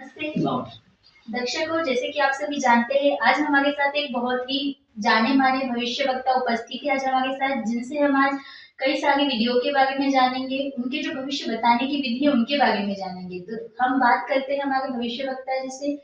नमस्ते दर्शकों, जैसे कि आप सभी जानते हैं, आज हमारे साथ एक बहुत ही जाने-माने भविष्यवक्ता उपस्थित है आज हमारे साथ, जिनसे हम आज कई सारी विधियों के बारे में जानेंगे, उनके जो भविष्य बताने की विधि है, उनके बारे में जानेंगे। तो हम बात करते हैं हमारे भविष्यवक्ता जी से।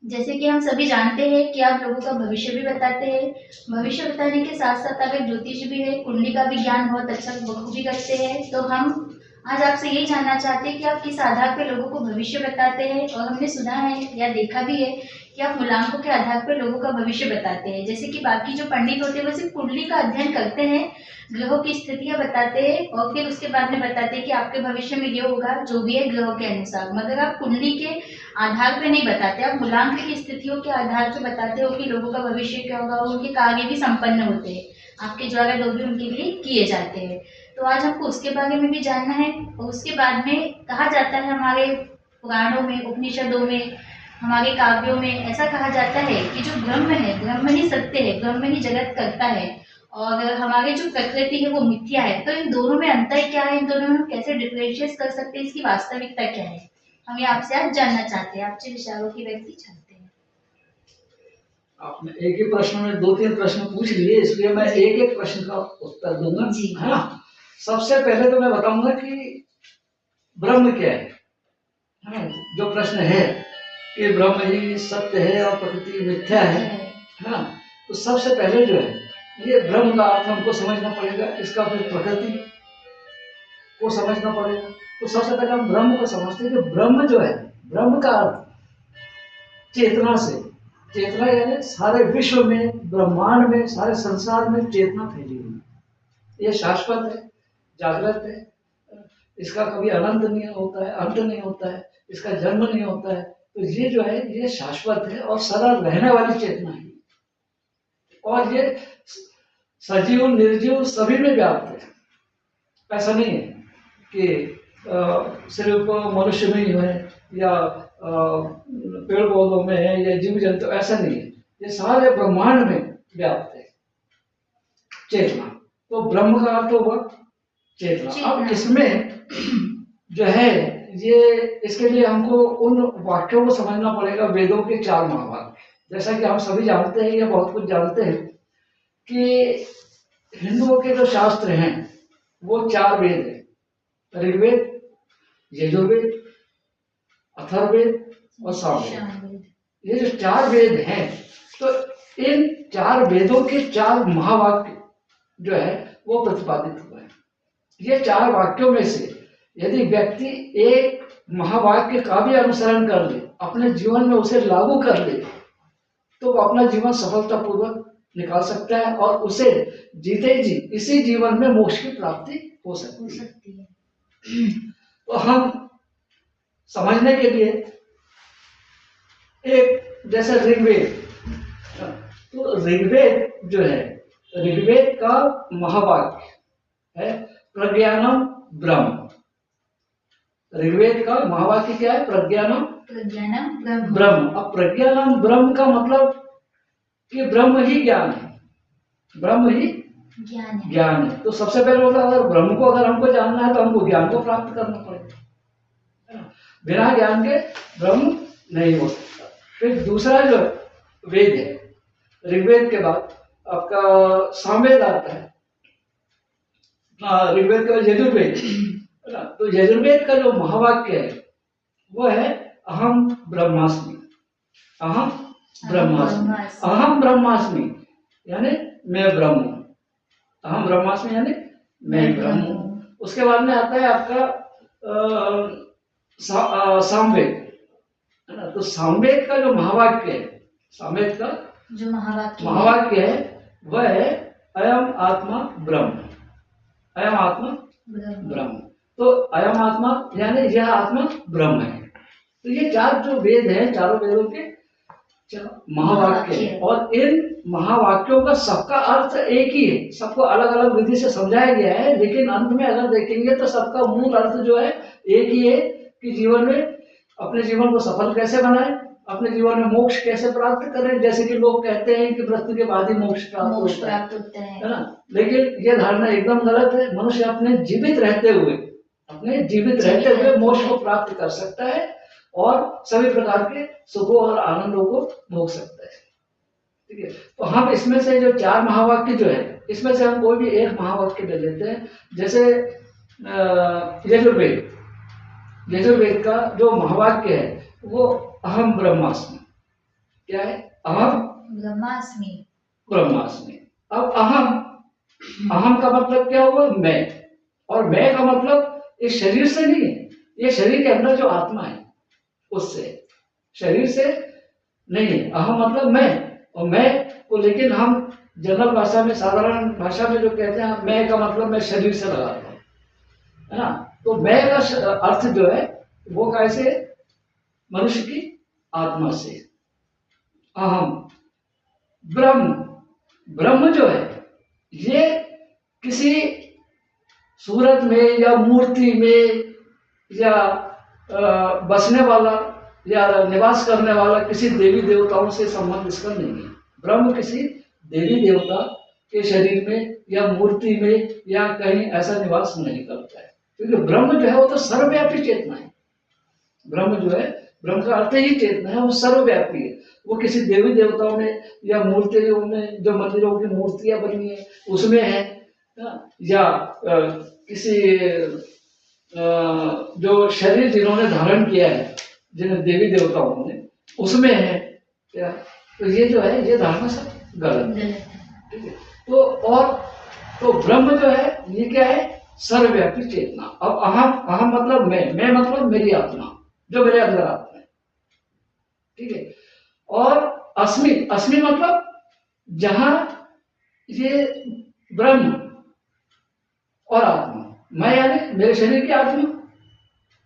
जैसे कि हम सभी जानते हैं कि आप लोगों का भविष्य भी बताते हैं। भविष्य बताने के साथ-साथ आप एक ज्योतिषी भी हैं, कुंडली का भी ज्ञान बहुत अच्छा बखूबी रखते हैं। तो हम आज आपसे यही जानना चाहते हैं कि आप किस आधार पे लोगों को भविष्य बताते हैं? और हमने सुना है या देखा भी है कि आप मूलांकों के आधार पर लोगों का भविष्य बताते हैं। जैसे कि बाकी जो पंडित होते हैं, वो सिर्फ कुंडली का अध्ययन करते हैं, ग्रहों की स्थितियाँ बताते हैं और फिर उसके बाद में बताते हैं कि आपके भविष्य में ये होगा, जो भी है ग्रहों के अनुसार। मगर आप कुंडली के आधार पे नहीं बताते, आप मूलांक की स्थितियों के आधार पे बताते हो कि लोगों का भविष्य क्या होगा, उनके कार्य भी संपन्न होते हैं, आपके द्वारा जो भी उनके लिए किए जाते हैं। तो आज हमको उसके बारे में भी जानना है। और उसके बाद में कहा जाता है हमारे पुराणों में, उपनिषदों में, हमारे काव्यों में ऐसा कहा जाता है कि जो ब्रह्म है, ब्रह्म ही सत्य है, ब्रह्म ही जगत करता है और हमारी जो प्रकृति है वो मिथ्या है। तो इन दोनों में अंतर क्या है, इन दोनों में हम कैसे डिफरेंशिएट कर सकते हैं, इसकी वास्तविकता क्या है, हम ये आपसे आज जानना चाहते हैं, आपसे विचारों की व्यक्ति चाहते हैं। आपने एक ही प्रश्न में दो तीन प्रश्न पूछ लिए, इसलिए मैं एक एक प्रश्न का उत्तर दूंगा, है ना। सबसे पहले तो मैं बताऊंगा कि ब्रह्म क्या है। जो प्रश्न है कि ब्रह्म ही सत्य है और प्रकृति मिथ्या है ना। तो सबसे पहले जो है ये ब्रह्म का अर्थ हमको समझना पड़ेगा, इसका फिर प्रकृति को समझना पड़ेगा। तो सबसे पहले हम ब्रह्म को समझते हैं कि ब्रह्म जो है, ब्रह्म का अर्थ चेतना से, चेतना यानी सारे विश्व में, ब्रह्मांड में, सारे संसार में चेतना फैली हुई है। ये शाश्वत है, जागृत है, इसका कभी अनंत नहीं होता है, अंत नहीं होता है, इसका जन्म नहीं होता है। तो ये जो है ये शाश्वत है और सदा रहने वाली चेतना है और ये सजीव निर्जीव सभी में व्याप्त है। ऐसा नहीं है कि सिर्फ मनुष्य में ही है या पेड़ पौधों में है या जीव जंतु, ऐसा नहीं है। ये सारे ब्रह्मांड में व्याप्त है चेतना। तो ब्रह्म का अर्थ होगा चेतना। अब इसमें जो है ये, इसके लिए हमको उन वाक्यों को समझना पड़ेगा, वेदों के 4 महावाक्य। जैसा कि हम सभी जानते हैं या बहुत कुछ जानते हैं कि हिंदुओं के जो शास्त्र हैं वो 4 वेद हैं, ऋग्वेद, यजुर्वेद, अथर्ववेद और सामवेद। ये जो 4 वेद हैं, तो इन 4 वेदों के 4 महावाक्य जो है वो प्रतिपादित हुए हैं। ये 4 वाक्यों में से यदि व्यक्ति एक महावाक्य का भी अनुसरण कर ले, अपने जीवन में उसे लागू कर ले, तो वो अपना जीवन सफलतापूर्वक निकाल सकता है और उसे जीते जी इसी जीवन में मोक्ष की प्राप्ति हो सकती है। तो हम समझने के लिए एक जैसे ऋग्वेद, तो ऋग्वेद जो है, ऋग्वेद का महावाक्य है प्रज्ञानम ब्रह्म। ऋग्वेद का महावाक्य क्या है? प्रज्ञानम ब्रह्म। अब प्रज्ञानम ब्रह्म का मतलब कि ब्रह्म ही ज्ञान है, ब्रह्म ही ज्ञान है। तो सबसे पहले मतलब अगर ब्रह्म को अगर हमको जानना है तो हमको ज्ञान को प्राप्त करना पड़ेगा। बिना ज्ञान के ब्रह्म नहीं हो सकता। फिर दूसरा जो वेद है, ऋग्वेद के बाद आपका सामवेद आता है, ऋग्वेद का यजुर्वेद। तो यजुर्वेद का जो महावाक्य है वो है अहम ब्रह्मास्मि। अहम ब्रह्मास्मि, अहम ब्रह्मास्मि यानी मैं ब्रह्म हूं। अहम ब्रह्मास्मि यानी मैं ब्रह्म हूं। उसके बाद में आता है आपका सामवेद, है ना। तो सामवेद का जो महावाक्य है, सामवेद का जो महावाक्य है वह है अयम आत्मा ब्रह्म। अयम आत्मा ब्रह्म। तो अयम आत्मा यानी यह आत्मा ब्रह्म है। तो ये 4 जो वेद हैं, चारों वेदों के महावाक्य है और इन महावाक्यों का सबका अर्थ एक ही है। सबको अलग अलग विधि से समझाया गया है, लेकिन अंत में अगर देखेंगे तो सबका मूल अर्थ जो है एक ही है कि जीवन में अपने जीवन को सफल कैसे बनाएं, अपने जीवन में मोक्ष कैसे प्राप्त करें। जैसे कि लोग कहते हैं कि मृत्यु के बाद ही मोक्ष प्राप्त होता है ना। लेकिन ये धारणा एकदम गलत है। मनुष्य अपने जीवित रहते हुए मोक्ष को प्राप्त कर सकता है और सभी प्रकार के सुखों और आनंदों को भोग सकता है। ठीक है, तो हम इसमें से जो 4 महावाक्य जो है, इसमें से हम कोई भी एक महावाक्य ले लेते हैं। जैसे यजुर्वेद, यजुर्वेद का जो महावाक्य है वो अहम ब्रह्मास्मि। क्या है? अहम ब्रह्मास्मि। ब्रह्मास्मि। अब अहम, अहम का मतलब क्या हुआ? मैं। और मैं का मतलब इस शरीर से नहीं है, ये शरीर के अंदर जो आत्मा है उससे, शरीर से नहीं है। अहम मतलब मैं, और मैं को लेकिन हम जनरल भाषा में, साधारण भाषा में जो कहते हैं मैं का मतलब मैं शरीर से लगाता हूँ, है ना। तो मैं का अर्थ जो है वो कैसे? मनुष्य की आत्मा से। अहम ब्रह्म, ब्रह्म जो है ये किसी सूरत में या मूर्ति में या बसने वाला या निवास करने वाला किसी देवी देवताओं से संबंध इसका नहीं है। ब्रह्म किसी देवी देवता के शरीर में या मूर्ति में या कहीं ऐसा निवास नहीं करता है, क्योंकि ब्रह्म जो है वो तो सर्वव्यापी चेतना है। ब्रह्म जो है, ब्रह्म का अर्थ ही चेतना है, वो सर्वव्यापी है। वो किसी देवी देवताओं में या मूर्तियों में, जो मंदिरों की मूर्तियां बनी है उसमें है, या किसी जो शरीर जिन्होंने धारण किया है जिन्हें देवी देवताओं ने, उसमें है क्या? तो ये जो है ये धारणा सब गलत है। ठीक है, तो और तो ब्रह्म जो है ये क्या है? सर्वव्यापी चेतना। अब अहम, अहम मतलब मैं मतलब मेरी आत्मा जो मेरे अंदर आत्मा है। ठीक है, और अस्मि, अस्मि मतलब जहां ये ब्रह्म और आत्मा, मैं यानी मेरे शरीर की आत्मा,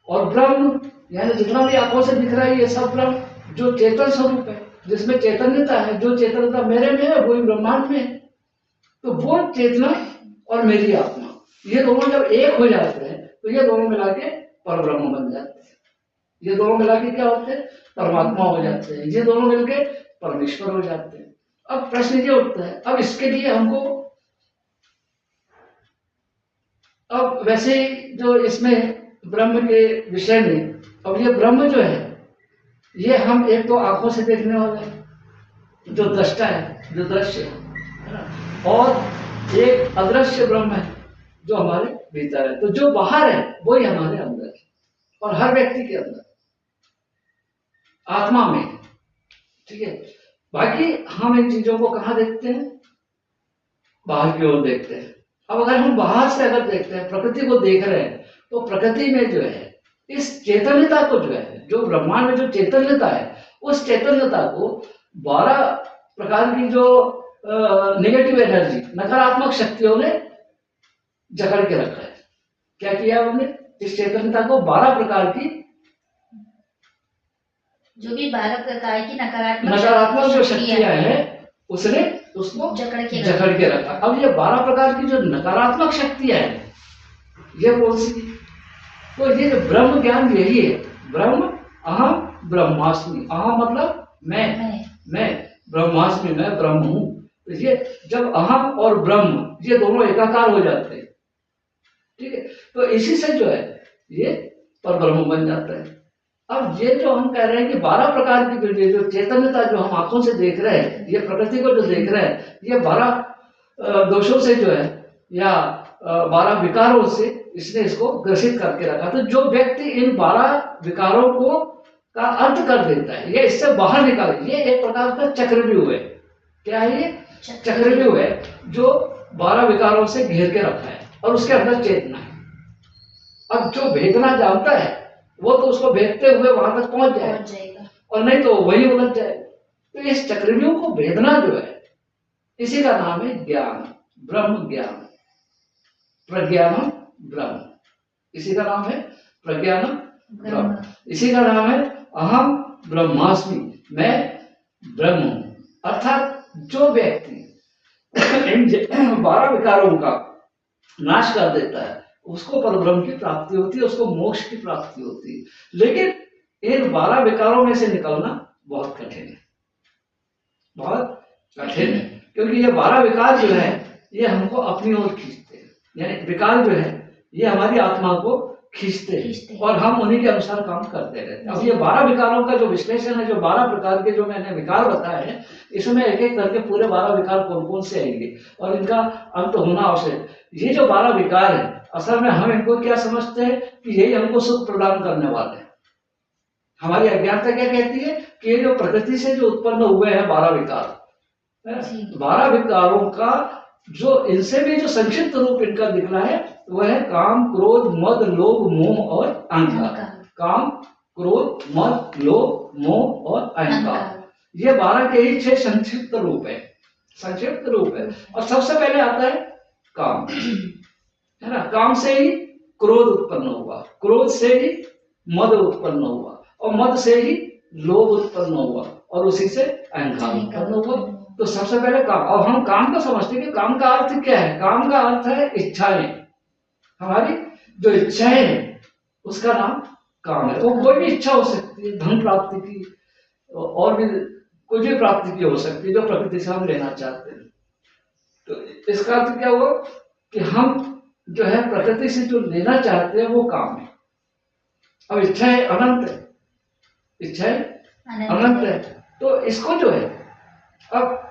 और ब्रह्म यानी जितना भी आंखों से दिख रहा है ये सब ब्रह्म जो चेतन स्वरूप है, जिसमें चैतन्यता है, जो चेतनता मेरे में है वही ब्रह्मांड में है। तो वो चेतना और मेरी आत्मा ये दोनों जब एक हो जाते हैं तो ये दोनों मिला के परब्रह्म बन जाते हैं। ये दोनों मिला के क्या होते हैं? परमात्मा हो जाते हैं। ये दोनों मिलके परमेश्वर हो जाते हैं। अब प्रश्न ये उठता है, अब इसके लिए हमको, अब वैसे जो इसमें ब्रह्म के विषय में, अब ये ब्रह्म जो है ये हम एक तो आंखों से देखने वाले हैं जो दृष्टा है, जो दृश्य है ना, और एक अदृश्य ब्रह्म है जो हमारे भीतर है। तो जो बाहर है वही हमारे अंदर है, और हर व्यक्ति के अंदर आत्मा में। ठीक है, बाकी हम इन चीजों को कहाँ देखते हैं? बाहर की ओर देखते हैं। अब अगर हम बाहर से अगर देखते हैं, प्रकृति को देख रहे हैं, तो प्रकृति में जो है इस चैतन्यता को जो है, जो ब्रह्मांड में जो चैतन्यता है, उस चैतन्यता को 12 प्रकार की जो नेगेटिव एनर्जी, नकारात्मक शक्तियों ने जकड़ के रखा है। क्या किया उन्होंने? इस चैतन्यता को 12 प्रकार की, जो भी 12 प्रकार की नकारात्मक जो शक्तियां हैं उसने उसको जकड़ के रखा। अब ये 12 प्रकार की जो नकारात्मक शक्तियां हैं ये कौन सी? तो ये जो ब्रह्म ज्ञान यही है। ब्रह्म अहम ब्रह्मास्मि, अहम मतलब मैं ब्रह्मास्मि, मैं ब्रह्म हूं। तो ये जब अहम और ब्रह्म ये दोनों एकाकार हो जाते हैं, ठीक है, तो इसी से जो है ये परब्रह्म बन जाता है। अब ये जो हम कह रहे हैं कि 12 प्रकार की जो चैतन्यता जो हम आंखों से देख रहे हैं, ये प्रकृति को जो देख रहे हैं, ये 12 दोषों से जो है या 12 विकारों से इसने इसको ग्रसित करके रखा। तो जो व्यक्ति इन 12 विकारों को का अंत कर देता है, ये इससे बाहर निकाल, ये एक प्रकार का चक्रव्यूह है। क्या है ये? चक्रव्यूह है जो 12 विकारों से घेर के रखा है, और उसके अंदर चेतना है। अब जो भेदना जानता है वो तो उसको भेदते हुए वहां तक पहुंच जाएगा, और नहीं तो वही उलझ जाएगा। तो इस चक्रव्यूह को भेदना जो है, इसी का नाम है ज्ञान, ब्रह्म ज्ञान, प्रज्ञानम ब्रह्म, इसी का नाम है प्रज्ञानम ब्रह्म। इसी का नाम है अहम ब्रह्मास्मि, मैं ब्रह्म हूं। अर्थात जो व्यक्ति इन 12 विकारों का नाश कर देता है उसको परब्रह्म की प्राप्ति होती है, उसको मोक्ष की प्राप्ति होती है। लेकिन इन 12 विकारों में से निकलना बहुत कठिन है, बहुत कठिन है, क्योंकि ये 12 विकार जो है ये हमको अपनी ओर खींचते हैं। यानी विकार जो है ये हमारी आत्मा को खींचते खींचते हैं और हम उन्हीं के अनुसार काम करते रहते हैं। अब ये 12 विकारों का जो विश्लेषण है, जो 12 प्रकार के जो मैंने विकार बताए हैं, इसमें एक एक करके पूरे 12 विकार कौन कौन से आएंगे और इनका अंत होना आवश्यक। ये जो 12 विकार है, असल में हम इनको क्या समझते हैं कि यही हमको सुख प्रदान करने वाले हैं। हमारी अज्ञानता क्या कहती है कि ये जो प्रकृति से जो उत्पन्न हुए हैं 12 विकार, 12 विकारों का जो इनसे भी जो संक्षिप्त रूप इनका दिखना है वह है काम, क्रोध, मद, लोभ, मोह और अहंकार। काम, क्रोध, मद, लोभ, मोह और अहंकार, ये 12 के ही 6 संक्षिप्त रूप है, संक्षिप्त रूप है। और सबसे पहले आता है काम, है ना। काम से ही क्रोध उत्पन्न हुआ, क्रोध से ही मद उत्पन्न हुआ और मद से ही लोभ उत्पन्न हुआ और उसी से अहंकार उत्पन्न हुआ। तो सबसे पहले काम। और हम काम को समझते हैं कि काम का अर्थ क्या है। काम का अर्थ है इच्छाएं, हमारी जो इच्छाएं है उसका नाम काम है। वो कोई भी इच्छा हो सकती है, धन प्राप्ति की और भी कोई भी प्राप्ति की हो सकती है जो प्रकृति से हम लेना चाहते हैं। तो इसका अर्थ क्या हुआ कि हम जो है प्रकृति से जो लेना चाहते हैं वो काम है। अब इच्छाएं अनंत है, इच्छाएं अनंत है। तो इसको जो है, अब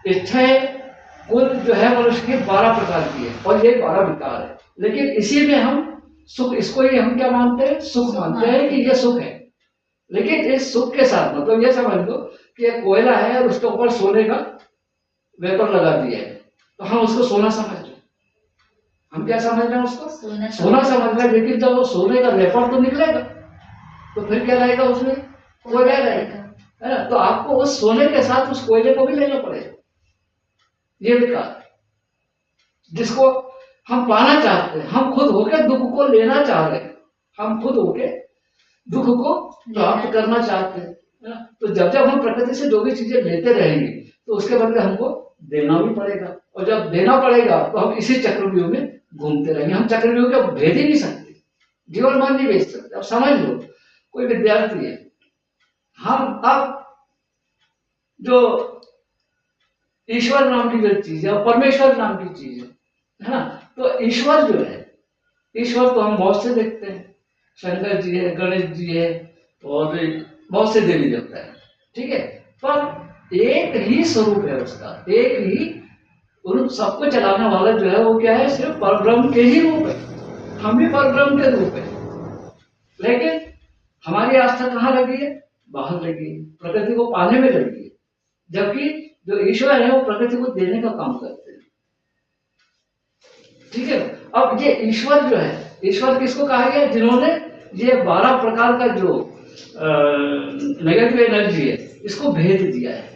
इच्छाएं कुल जो है मनुष्य की 12 प्रकार की है और ये 12 विकार है। लेकिन इसी में हम सुख, इसको ही हम क्या मानते हैं, सुख मानते हैं कि ये सुख है। लेकिन इस सुख के साथ मतलब ये समझ लो कि एक कोयला है और उसके ऊपर सोने का वेपर लगा दिया है, तो हम उसको सोना समझ रहे हैं। हम क्या समझ रहे हैं उसको, सोना समझ रहे हैं। लेकिन जब वो सोने का वेपर तो निकलेगा तो फिर क्या रहेगा, उसमें कोयला रहेगा, है ना। तो आपको उस सोने के साथ उस कोयले को भी लेना पड़ेगा। ये विकार जिसको हम पाना चाहते हैं, हम खुद होके दुख को लेना चाह रहे हैं, हम खुद होके दुख को प्राप्त करना चाहते हैं, है ना। तो जब जब हम प्रकृति से जो भी चीजें लेते रहेंगे तो उसके बदले हमको देना भी पड़ेगा, और जब देना पड़ेगा तो हम इसी चक्रव्यूह में घूमते रहेंगे। हम चक्रव्यूह को भेद ही नहीं सकते, जीवन मान नहीं भेज सकते। अब समझ लो कोई विद्यार्थी है, हम अब जो ईश्वर नाम की जो चीज है और परमेश्वर नाम की चीज है ना। तो ईश्वर जो है, ईश्वर तो हम बहुत से देखते हैं, शंकर जी है, गणेश जी है और बहुत से देवी देवता है, ठीक है। पर एक ही स्वरूप है उसका, एक ही उन सबको चलाने वाला जो है वो क्या है, सिर्फ परब्रह्म के ही रूप है। हम भी परब्रह्म के रूप है। लेकिन हमारी आस्था कहाँ लगी है, बाहर लगी है, प्रकृति को पाने में लगी है। जबकि जो ईश्वर है वो प्रकृति को देने का काम करते हैं, ठीक है। अब ये ईश्वर जो है, ईश्वर किसको कहा गया, जिन्होंने ये 12 प्रकार का जो नेगेटिव एनर्जी है इसको भेद दिया है,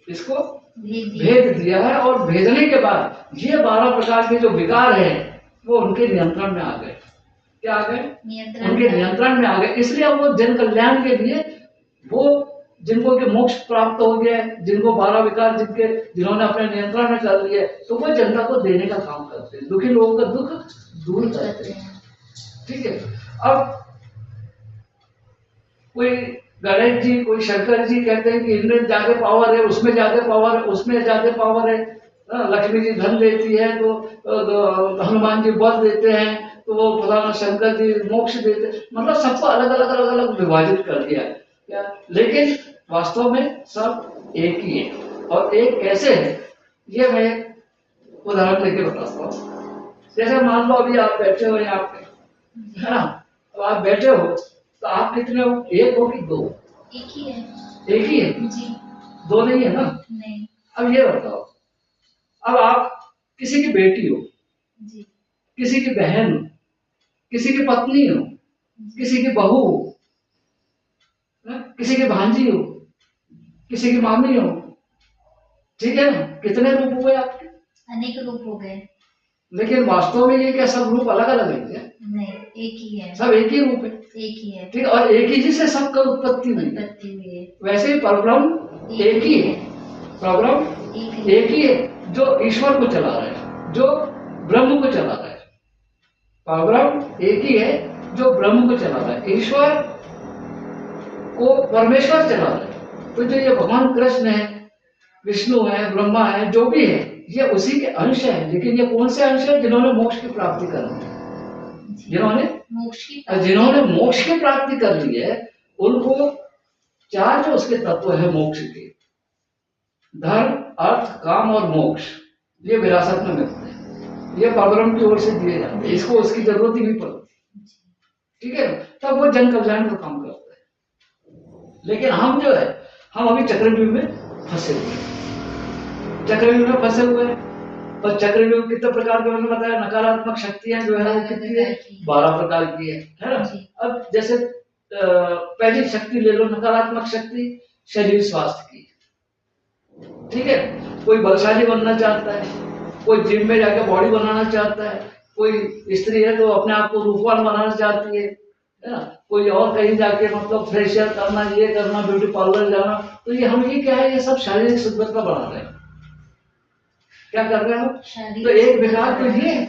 इसको भेद दिया है। और भेदने के बाद ये 12 प्रकार के जो विकार है वो उनके नियंत्रण में आ गए। क्या आ गए, उनके नियंत्रण में आ गए। इसलिए अब वो जन कल्याण के लिए, वो जिनको के मोक्ष प्राप्त हो गया है, जिनको 12 विकार जिन्होंने अपने नियंत्रण में कर लिया, तो वो जनता को देने का काम करते हैं, दुखी लोगों का दुख दूर करते हैं, ठीक है। अब कोई गणेश जी, कोई शंकर जी कहते हैं कि इनमें ज्यादा पावर है, उसमें ज्यादा पावर है, उसमें ज्यादा पावर है। लक्ष्मी जी धन देती है तो हनुमान जी बल देते हैं, तो वो फलाना शंकर जी मोक्ष देते हैं। मतलब सबको अलग अलग अलग अलग विभाजित कर दिया क्या, लेकिन वास्तव में सब एक ही है। और एक कैसे है ये मैं उदाहरण लेके बताता हूँ। जैसे मान लो अभी आप बैठे हो यहाँ पे, है ना। अब आप बैठे हो तो आप कितने हो, एक हो कि दो? एक ही है। एक ही है जी, दो नहीं है ना। नहीं। अब ये बताओ, अब आप किसी की बेटी हो जी, किसी की बहन हो, किसी की पत्नी हो, किसी की बहू हो, किसी की भांजी हो, किसी की मामी हो, ठीक है ना। कितने रूप हुए आपके, अनेक रूप हो गए। लेकिन वास्तव में ये क्या सब रूप अलग अलग है क्या? नहीं, एक ही है, सब एक ही रूप है, एक ही है, ठीक। और एक ही से सबका उत्पत्ति हुई है। वैसे ही परब्रह्म एक ही है, परब्रह्म एक ही है जो ईश्वर को चला रहा है, जो ब्रह्म को चला रहा है। परब्रह्म एक ही है जो ब्रह्म को चला रहा है, ईश्वर को परमेश्वर चला रहा है। तो जो ये भगवान कृष्ण है, विष्णु है, ब्रह्मा है, जो भी है, ये उसी के अंश है। लेकिन ये कौन से अंश है, जिन्होंने मोक्ष की प्राप्ति करनी है, जिन्होंने मोक्ष की प्राप्ति कर ली है, उनको चार जो उसके तत्व है मोक्ष के, धर्म, अर्थ, काम और मोक्ष, ये विरासत में मिलते हैं, ये परब्रह्म की ओर से दिए जाते हैं, इसको उसकी जरूरत ही नहीं पड़ती, ठीक है। तब वो जन कल्याण का काम करता है। लेकिन हम जो है, हम अभी चक्रव्यूह में फंसे हुए हैं, चक्रव्यूह में फंसे हुए हैं। और चक्रव्यूह कितने प्रकार के मैंने बताया, नकारात्मक शक्तियां जो है वो कितनी है, 12 प्रकार की है ना। अब जैसे पहली शक्ति ले लो, नकारात्मक शक्ति, शरीर स्वास्थ्य की, ठीक है। कोई बलशाली बनना चाहता है, कोई जिम में जाकर बॉडी बनाना चाहता है, कोई स्त्री है तो अपने आप को रूपवान बनाना चाहती है ना, कोई और कहीं जाके मतलब फेशियल करना, ये करना, ब्यूटी पार्लर जाना। तो ये हम ये क्या है, ये सब शारीरिक सुंदरता बढ़ा रहे हैं। क्या कर रहे हैं हम? तो एक विकार तो ये है,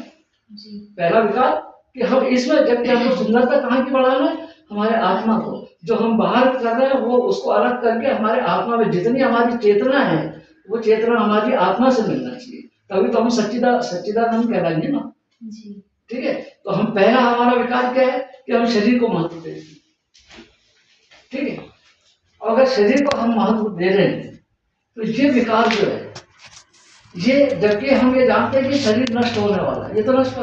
पहला विकार कि हम इसमें, जबकि हमको सुंदरता कहाँ की बढ़ाना है, हमारे आत्मा को, जो हम बाहर कर रहे हैं वो उसको अलग करके हमारे आत्मा में जितनी हमारी चेतना है, वो चेतना हमारी आत्मा से मिलना चाहिए, तभी तो हम सच्चिदानंद कहलाएंगे ना, ठीक है। तो हम पहला हमारा विकार क्या है कि हम शरीर को महत्व देते हैं, ठीक है। और अगर शरीर को हम महत्व दे रहे हैं तो ये विकार जो है, ये जबकि हम ये जानते हैं कि शरीर नष्ट होने वाला है, ये तो नष्ट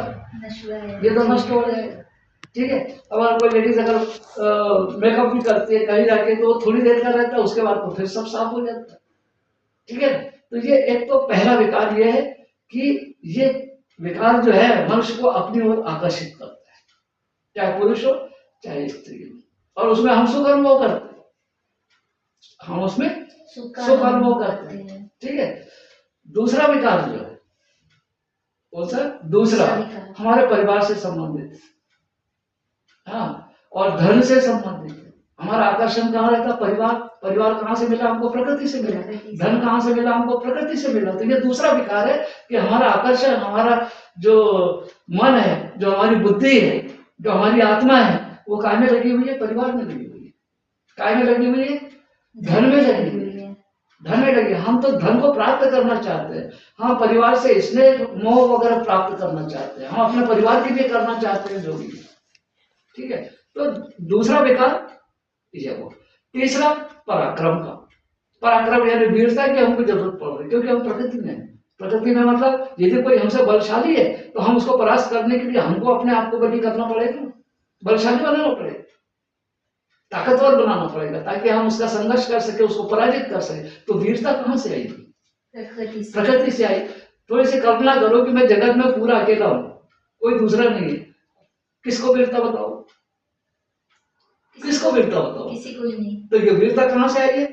हो जाएगा, ठीक है। अब कोई लेडीज अगर मेकअप भी करती है कहीं जाके, तो थोड़ी देर का रहता है, उसके बाद तो फिर सब साफ हो जाता है, ठीक है। तो ये एक तो पहला विकार ये है कि ये विकार जो है मनुष्य को अपनी ओर आकर्षित करता है, चाहे पुरुष हो चाहे स्त्री हो, और उसमें हम सुख अनुभव करते हैं, हम उसमें सुख अनुभव करते हैं, ठीक है। दूसरा विकार जो है, कौन सा? दूसरा हमारे परिवार से संबंधित, हाँ, और धन से संबंधित। हमारा आकर्षण कहाँ रहता? परिवार कहाँ से मिला हमको? प्रकृति से मिला। धन कहाँ से मिला हमको? प्रकृति से मिला। तो ये दूसरा विकार है कि हमारा आकर्षण, हमारा जो मन है, जो हमारी बुद्धि है, जो हमारी आत्मा है, वो काय में लगी हुई है? परिवार में लगी हुई है। काय में लगी हुई है? धन में लगी हुई है, धन में लगी। हम तो धन को प्राप्त करना चाहते हैं, हम परिवार से स्नेह मोह वगैरह प्राप्त करना चाहते हैं, हम अपने परिवार के लिए करना चाहते हैं जो भी, ठीक है। तो दूसरा विकार ये वो। तीसरा पराक्रम का, पराक्रम यानी वीरता की हमको जरूरत पड़ रही, क्योंकि हम प्रकृति में हैं। प्रकृति में मतलब यदि कोई हमसे बलशाली है तो हम उसको परास्त करने के लिए हमको अपने आप को बली करना पड़ेगा, बलशाली बनाना पड़ेगा, ताकतवर बनाना पड़ेगा, ताकि हम उसका संघर्ष कर सके, उसको पराजित कर सके। तो वीरता कहाँ से आई? प्रकृति से आई। थोड़ी सी कल्पना करो कि मैं जगत में पूरा अकेला हूं, कोई दूसरा नहीं है, किसको वीरता बताओ? किसको वीरता बताओ? किसी को नहीं। तो ये वीरता कहाँ से आई है?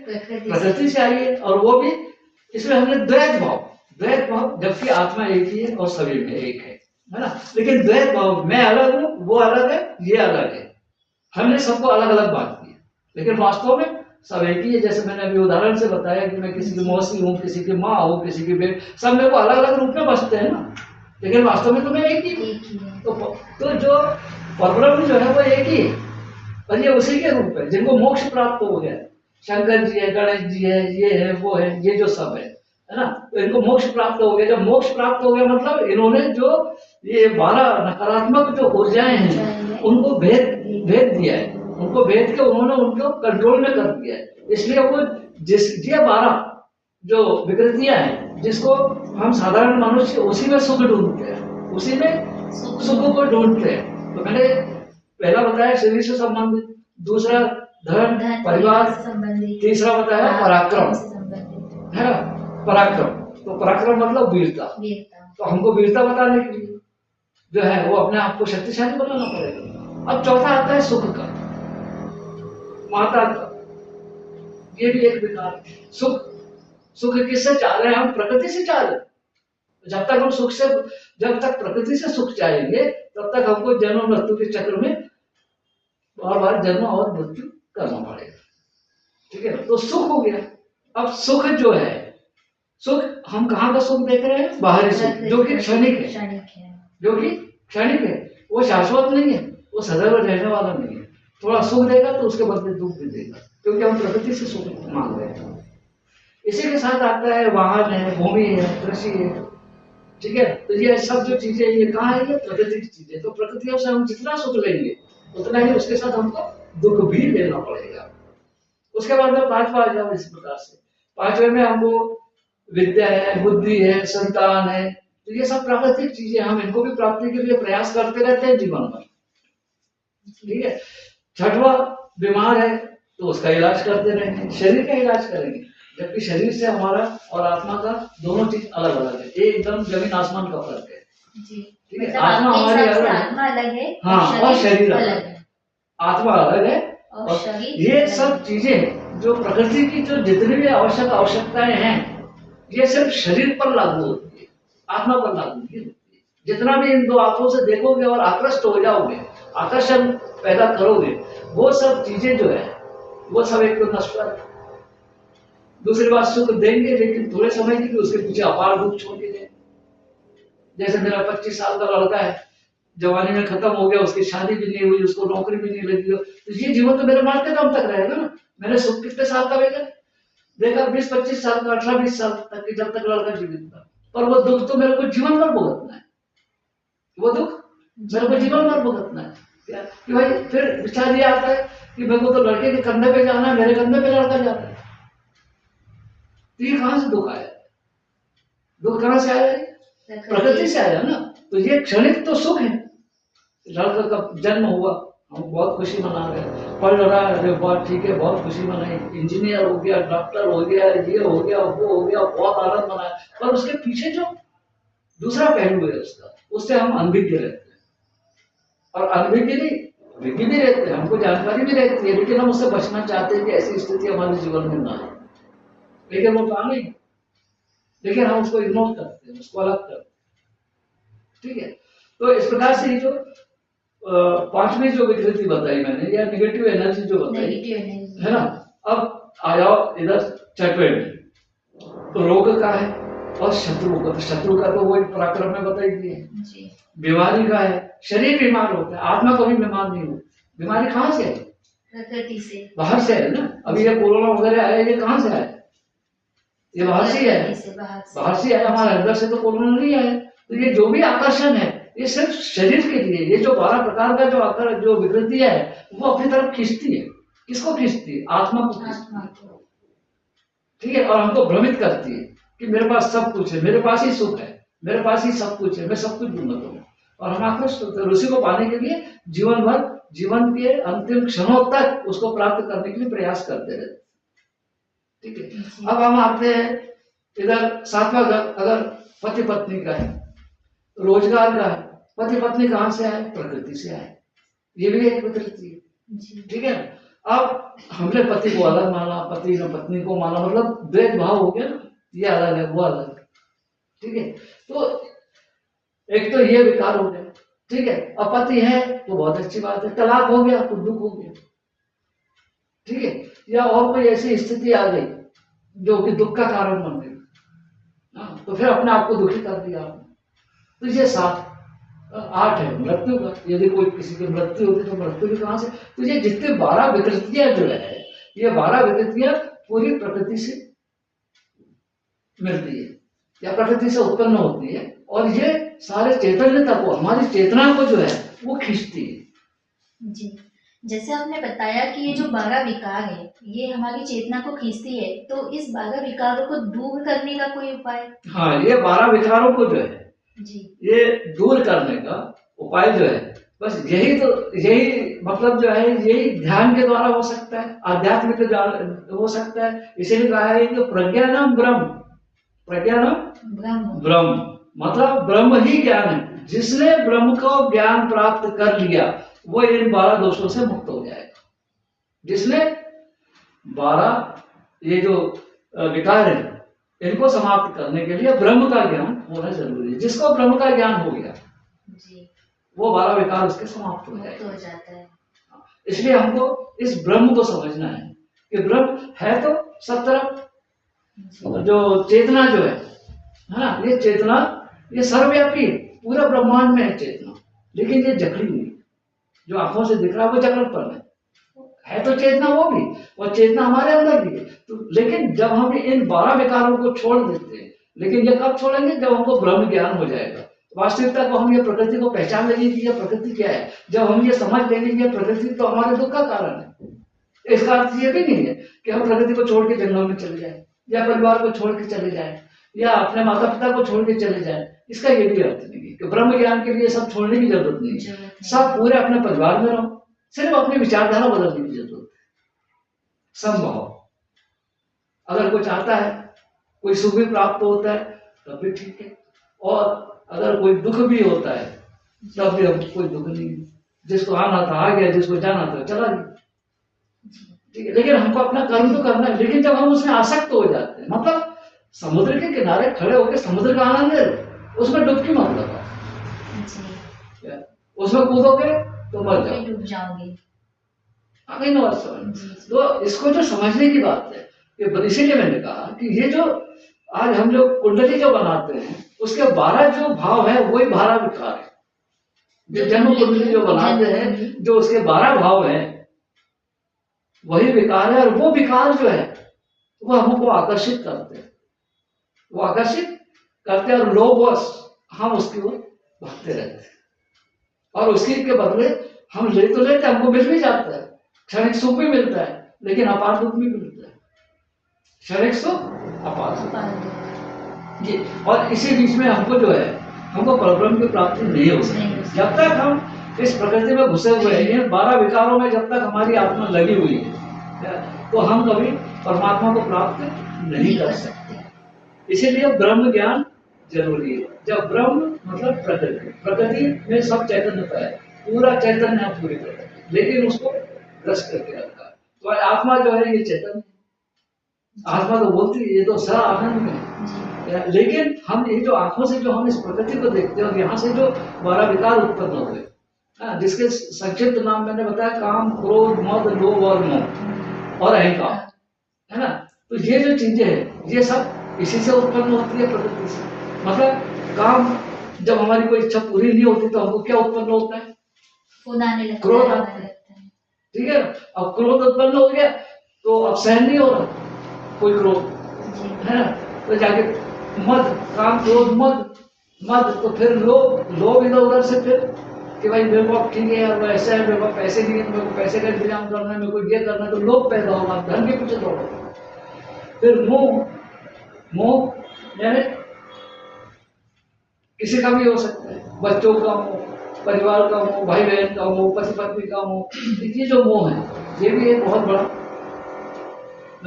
प्रकृति से आई है। और वो भी इसमें हमने द्वैत भाव, जबकि आत्मा एक ही है और सभी में एक है ना। लेकिन द्वैत भाव, मैं अलग हूँ, वो अलग है, ये अलग है, हमने सबको अलग अलग बात की, लेकिन वास्तव में सब एक ही है। जैसे मैंने अभी उदाहरण से बताया कि मैं किसी की मौसी हूँ, किसी की माँ हूँ, किसी की बेटी, सब मेरे को अलग अलग रूप में बसते हैं ना, लेकिन वास्तव में तो मैं एक ही हूँ। तो जो परब्रह्म जो है वो एक ही है, और ये उसी के रूप है जिनको मोक्ष प्राप्त हो गया। शंकर जी है, गणेश जी है, ये है, वो है, ये जो सब है ना, तो इनको मोक्ष प्राप्त हो गया। जब मोक्ष प्राप्त हो गया मतलब इन्होंने जो ये 12 नकारात्मक जो ऊर्जाएं हैं उनको भेद दिया है, उनको भेद के उन्होंने उनको कंट्रोल में कर दिया है। इसलिए वो ये 12 जो विकृतियां हैं, जिसको हम साधारण मनुष्य उसी में सुख ढूंढते हैं, उसी में सुख को ढूंढते हैं। तो मैंने पहला बताया शरीर से संबंधित, दूसरा धन परिवार, तीसरा बताया पराक्रम, है ना, पराक्रम। तो पराक्रम मतलब वीरता। तो हमको वीरता बताने के लिए जो है वो अपने आप को शक्तिशाली बनाना पड़ेगा। अब चौथा आता है सुख का, माता का, ये भी एक विकार। सुख किससे चाह रहे हैं? हम प्रकृति से चाह रहे हैं। जब तक हम जब तक प्रकृति से सुख चाहेंगे तब तक हमको जन्म मृत्यु के चक्र में बार जन्म और मृत्यु करना पड़ेगा, ठीक है। तो सुख हो गया। अब सुख जो है, सुख हम कहाँ का सुख देख रहे हैं? बाहरी सुख, जो कि क्षणिक है, वो शाश्वत नहीं है, वो सदैव रहने वाला नहीं है। थोड़ा सुख देगा तो उसके बदले दुख भी देगा, क्योंकि हम प्रकृति से सुख मांग रहे हैं। इसी के साथ आता है वाहन है, भूमि है, कृषि है, ठीक है। तो ये सब जो चीजें ये कहाँ है, ये प्रकृति की चीजें। तो प्रकृति से हम जितना सुख लेंगे उतना ही उसके साथ हमको दुख भी लेना पड़ेगा। उसके बाद में पांचवा आ जाओ इस प्रकार से। पांचवे में हमको विद्या है, बुद्धि है, संतान है, तो ये सब प्राकृतिक चीजें, हम इनको भी प्राप्ति के लिए प्रयास करते रहते हैं जीवन भर। ठीक है। छठवा बीमार है तो उसका इलाज करते रहेंगे, शरीर का इलाज करेंगे, जबकि शरीर से हमारा और आत्मा का दोनों चीज अलग अलग है, एकदम जमीन आसमान का फर्क है। ठीक है। आत्मा हमारी अलग है, हाँ, और शरीर अलग है। आत्मा अलग है और शरीर, ये सब चीजें जो प्रकृति की जो जितनी भी आवश्यकताएं हैं, ये सिर्फ शरीर पर लागू होती है, आत्मा पर लागू नहीं होती है। जितना भी इन दो आंखों से देखोगे और आकृष्ट हो जाओगे, आकर्षण पैदा करोगे, वो सब चीजें जो है वो सब एक तो नश्वर है। दूसरी बात, सुख देंगे लेकिन थोड़े समय के लिए, उसके पीछे अपार दुख छोड़ के गए। जैसे मेरा 25 साल का लड़का है, जवानी में खत्म हो गया, उसकी शादी भी नहीं हुई, उसको नौकरी भी नहीं लगी, तो ये जीवन तो मेरे मरते दम तक रहेगा ना। मैंने सुख कितने साल का देखा 20-25 साल का, 18-20 साल तक की, जब तक लड़का जीवित था। पर वो दुख तो मेरे को जीवन भर भुगतना है, वो दुख मेरे को जीवन भर भुगतना है। क्या कि भाई फिर विचार ये आता है कि मेरे को तो लड़के के कंधे पे जाना है, मेरे कंधे पे लड़का जाता है, तो ये कहां से दुख आया? दुख कहां से आया? प्रकृति से आया ना। तो ये क्षणिक तो सुख है। लड़का का जन्म हुआ, हम बहुत खुशी मना रहे, पढ़ रहा है, अरे बहुत ठीक है, बहुत खुशी मनाई, इंजीनियर हो गया, डॉक्टर हो गया, ये हो गया, वो हो गया, बहुत आनंद मनाया। पर उसके पीछे जो दूसरा पहलू है उसका, उससे हम अनभिज्ञ रहते हैं। और अनभिज्ञ नहीं, विज्ञ भी रहते हैं, हमको जानकारी भी रहती है, लेकिन हम उससे बचना चाहते हैं कि ऐसी स्थिति हमारे जीवन में ना है। लेकिन वो काम नहीं, लेकिन हम उसको इग्नोर करते हैं, उसको अलग करते हैं। ठीक है। तो इस प्रकार से जो पांचवी जो विकृति बताई मैंने, या नेगेटिव एनर्जी जो बताई है ना। अब आ जाओ इधर छठवें में, तो रोग का है और शत्रु का। तो शत्रु का तो वो पराक्रम में बताई दी है। बीमारी का है, शरीर बीमार होता है, आत्मा कभी बीमार नहीं होती। बीमारी कहाँ से है? प्रकृति से, बाहर से है ना। अभी ये कोरोना वगैरह आया, ये कहाँ से आया? ये बाहर से ही आया, बाहर से आया, हमारे अंदर से तो कोरोना नहीं आया। तो ये जो भी आकर्षण है, ये सिर्फ शरीर के लिए, ये जो 12 प्रकार का जो विकृति है, वो अपनी तरफ खींचती है। किसको खींचती है? आत्मा को खींचती है। ठीक है। और हमको भ्रमित करती है कि मेरे पास सब कुछ है, मेरे पास ही सुख है, मेरे पास ही सब कुछ है, मैं सब कुछ ढूंढता हूँ। और हम आकृष्ट होते हैं उसी को पाने के लिए, जीवन भर, जीवन के अंतिम क्षणों तक उसको प्राप्त करने के लिए प्रयास करते रहते। ठीक है। अब हम आते हैं इधर सातवां घर, अगर पति पत्नी का है, रोजगार का है। पति पत्नी कहां से आए? प्रकृति से आए, ये भी एक विकृति है। ठीक है। अब हमने पति को अलग माना, पति ने पत्नी को माना, मतलब द्वैत भाव हो गया ना, ये अलग है, वो अलग है। ठीक है। तो एक तो ये विकार हो गया। ठीक है। अब पति है तो बहुत अच्छी बात है, तलाक हो गया तो दुख हो गया। ठीक है। या और कोई ऐसी स्थिति आ गई जो कि दुख का कारण बन गई, तो फिर अपने आप को दुखी कर दिया आपने। तो ये 7 8 है मृत्यु का। यदि कोई किसी की मृत्यु होती तो मृत्यु भी कहां से? तो ये जितने 12 विकृतियां जो है, ये 12 विकृतियां पूरी प्रकृति से मिलती है या प्रकृति से उत्पन्न होती है, और ये सारे चैतन्यता को, हमारी चेतना को जो है वो खींचती है। जी, जैसे आपने बताया कि ये जो 12 विकार है, ये हमारी चेतना को खींचती है, तो इस 12 विकारों को दूर करने का कोई उपाय? हाँ, ये 12 विकारों को जो है जी, ये दूर करने का उपाय जो है, बस यही मतलब जो है, यही ध्यान के द्वारा हो सकता है, आध्यात्मिक के द्वारा हो सकता है। इसीलिए कहा है कि प्रज्ञानम ब्रह्म, प्रज्ञानम ब्रह्म मतलब ब्रह्म ही ज्ञान है। जिसने ब्रह्म को ज्ञान प्राप्त कर लिया वो इन 12 दोषों से मुक्त हो जाएगा। जिसने 12 ये जो विकार है इनको समाप्त करने के लिए ब्रह्म का ज्ञान होना जरूरी है। जिसको ब्रह्म का ज्ञान हो गया जी, वो 12 विकार उसके समाप्त हो जाता है। इसलिए हमको इस ब्रह्म को समझना है कि ब्रह्म है तो सब तरफ, जो चेतना जो है ना, ये चेतना ये सर्वव्यापी है, पूरा ब्रह्मांड में है चेतना, लेकिन ये जकड़ी हुई, जो आंखों से दिख रहा है वो जकड़पन है तो चेतना वो भी, और चेतना हमारे अंदर भी है। तो लेकिन जब हम इन 12 विकारों को छोड़ देते हैं, लेकिन ये कब छोड़ेंगे? जब हमको ब्रह्म ज्ञान हो जाएगा, वास्तविकता को हम ये प्रकृति को पहचान लेंगे कि ये प्रकृति क्या है। जब हम ये समझ लेंगे कि प्रकृति तो हमारे दुख का कारण है। इसका अर्थ ये भी नहीं है कि हम प्रकृति को छोड़ के जंगल में चले जाए, या परिवार को छोड़ के चले जाए, या अपने माता पिता को छोड़ के चले जाए। इसका ये भी अर्थ नहीं है कि ब्रह्म ज्ञान के लिए सब छोड़ने की जरूरत नहीं है। सब पूरे अपने परिवार में रहो, सिर्फ अपनी विचारधारा बदलने की जरूरत है। संभव अगर कोई चाहता है, कोई सुख भी प्राप्त होता है तब भी ठीक है, और अगर कोई दुख भी होता है तब भी हमको कोई दुख नहीं है। जिसको आना था आ गया, जिसको जाना था चला गया, ठीक है। लेकिन हमको अपना कर्म तो करना है। लेकिन जब हम उसमें आसक्त हो जाते हैं, मतलब समुद्र के किनारे खड़े होकर समुद्र का आनंद ले, उसमें डुबकी मत लगाओ, उसमें कूदोगे तो मर जाओगे, डूब जाओगे। नहीं ना समझ। तो इसको जो समझने की बात है, ये इसीलिए मैंने कहा कि ये जो आज हम जो कुंडली जो बनाते हैं उसके 12 जो भाव है वही 12 विकार है। जो जन्म कुंडली जो बनाते हैं, जो उसके 12 भाव है वही विकार है। और वो विकार जो है वो हमको आकर्षित करते हैं, वो आकर्षित करते हैं, और लोभवश हम उसकी ओर भागते रहते हैं। और उसके के बदले हम ले तो लेते, हमको मिल भी जाता है, क्षणिक सुख भी मिलता है, लेकिन अपार दुख भी मिलता है। क्षणिक सुख, अपार दुख जी। और इसी बीच में हमको जो है, हमको परब्रह्म की प्राप्ति नहीं हो सकती जब तक हम इस प्रकृति में घुसे हुए हैं। इन 12 विकारों में जब तक हमारी आत्मा लगी हुई है तो हम कभी परमात्मा को प्राप्त नहीं कर सकते। इसीलिए ब्रह्म ज्ञान जरूरी है। जब ब्रह्म मतलब प्रकृति, प्रकृति में सब चैतन्य है, पूरा चैतन्य है पूरी प्रकृति, लेकिन उसको ग्रस्त करके रखा है। तो आत्मा जो है ये चैतन्य, आत्मा तो बोलती है ये तो सदा आनंद में है। लेकिन हम ये जो आंखों से जो हम इस प्रकृति को देखते हैं, और यहाँ से जो 12 विकार उत्पन्न हुए, जिसके संक्षिप्त नाम मैंने बताया, काम, क्रोध, मद, लोभ और मोह और अहंकार, है ना। तो ये जो चीजें हैं ये सब इसी से उत्पन्न होती है, प्रकृति से। मतलब काम, जब हमारी कोई इच्छा पूरी नहीं होती तो हमको क्या उत्पन्न होता है? क्रोध आता है, ठीक है। अब क्रोध उत्पन्न हो गया तो अब सहन नहीं हो रहा कोई क्रोध, है ना। तो जाके मद, काम, क्रोध, मद, तो फिर लोभ इधर उधर से, फिर कि भाई मेरे को ठीक है यार, ऐसा है, मेरे को पैसे नहीं है, मेरे को पैसे का इंतजाम करना है, मेरे को ये करना है, तो लोभ पैदा होगा, धन के पीछे दौड़ोगे। फिर मोह यानी किसी का भी हो सकता है, बच्चों का मोह, परिवार का मोह, भाई बहन का मोह, पति पत्नी का मोह। ये जो मोह है ये भी एक बहुत बड़ा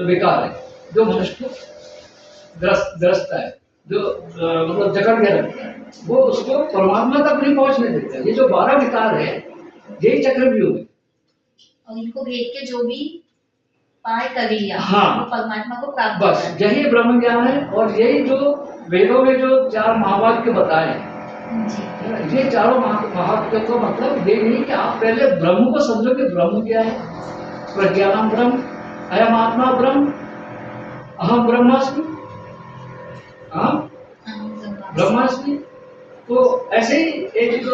विकार है जो मनुष्य को ग्रस्त है, जो मतलब जकड़ के रखता है। वो उसको परमात्मा तक नहीं पहुंचने देता। ये जो 12 विकार है यही चक्रव्यूह है, और इनको भेद के जो भी पार कर लिया, हाँ, वो परमात्मा को प्राप्त बस यही ब्रह्म ज्ञान है। और यही जो वेदों में जो 4 महावाक्य बताए हैं, ये चारों महावाक्यों का मतलब ये नहीं कि आप पहले ब्रह्म को समझो कि ब्रह्म क्या है। प्रज्ञानम ब्रह्म, अयम आत्मा ब्रह्म, अहम ब्रह्मास्मि, अहम ब्रह्मास्मि। तो ऐसे ही एक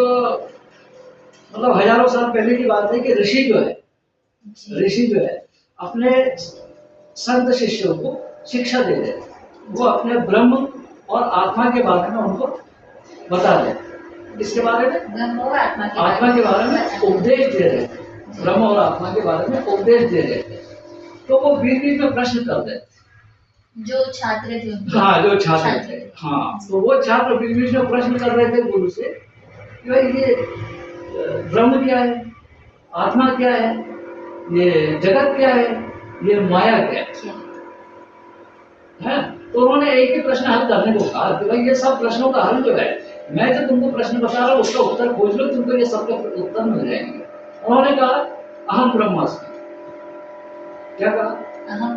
मतलब हजारों साल पहले की बात है कि ऋषि जो है अपने संत शिष्यों को शिक्षा दे रहे, वो अपने ब्रह्म और आत्मा के बारे में उनको बता रहे, इसके बारे में ब्रह्म और आत्मा के बारे में उपदेश दे रहे थे, ब्रह्म और आत्मा के बारे में उपदेश दे रहे थे। तो वो बीच बीच में प्रश्न कर रहे थे, जो छात्र थे, हाँ, जो छात्र थे, हाँ। तो वो छात्र बीच बीच में प्रश्न कर रहे थे गुरु से कि भाई ये ब्रह्म क्या है, आत्मा क्या है, ये जगत क्या है, ये माया क्या है। तो उन्होंने एक ही प्रश्न हल करने को कहा कि भाई ये सब प्रश्नों का हल जो है, मैं जो तुमको प्रश्न बता रहा हूँ उसका उत्तर खोज लो, तुमको ये सबके उत्तर मिल जाएंगे। उन्होंने कहा अहम ब्रह्मास्मि। क्या कहा?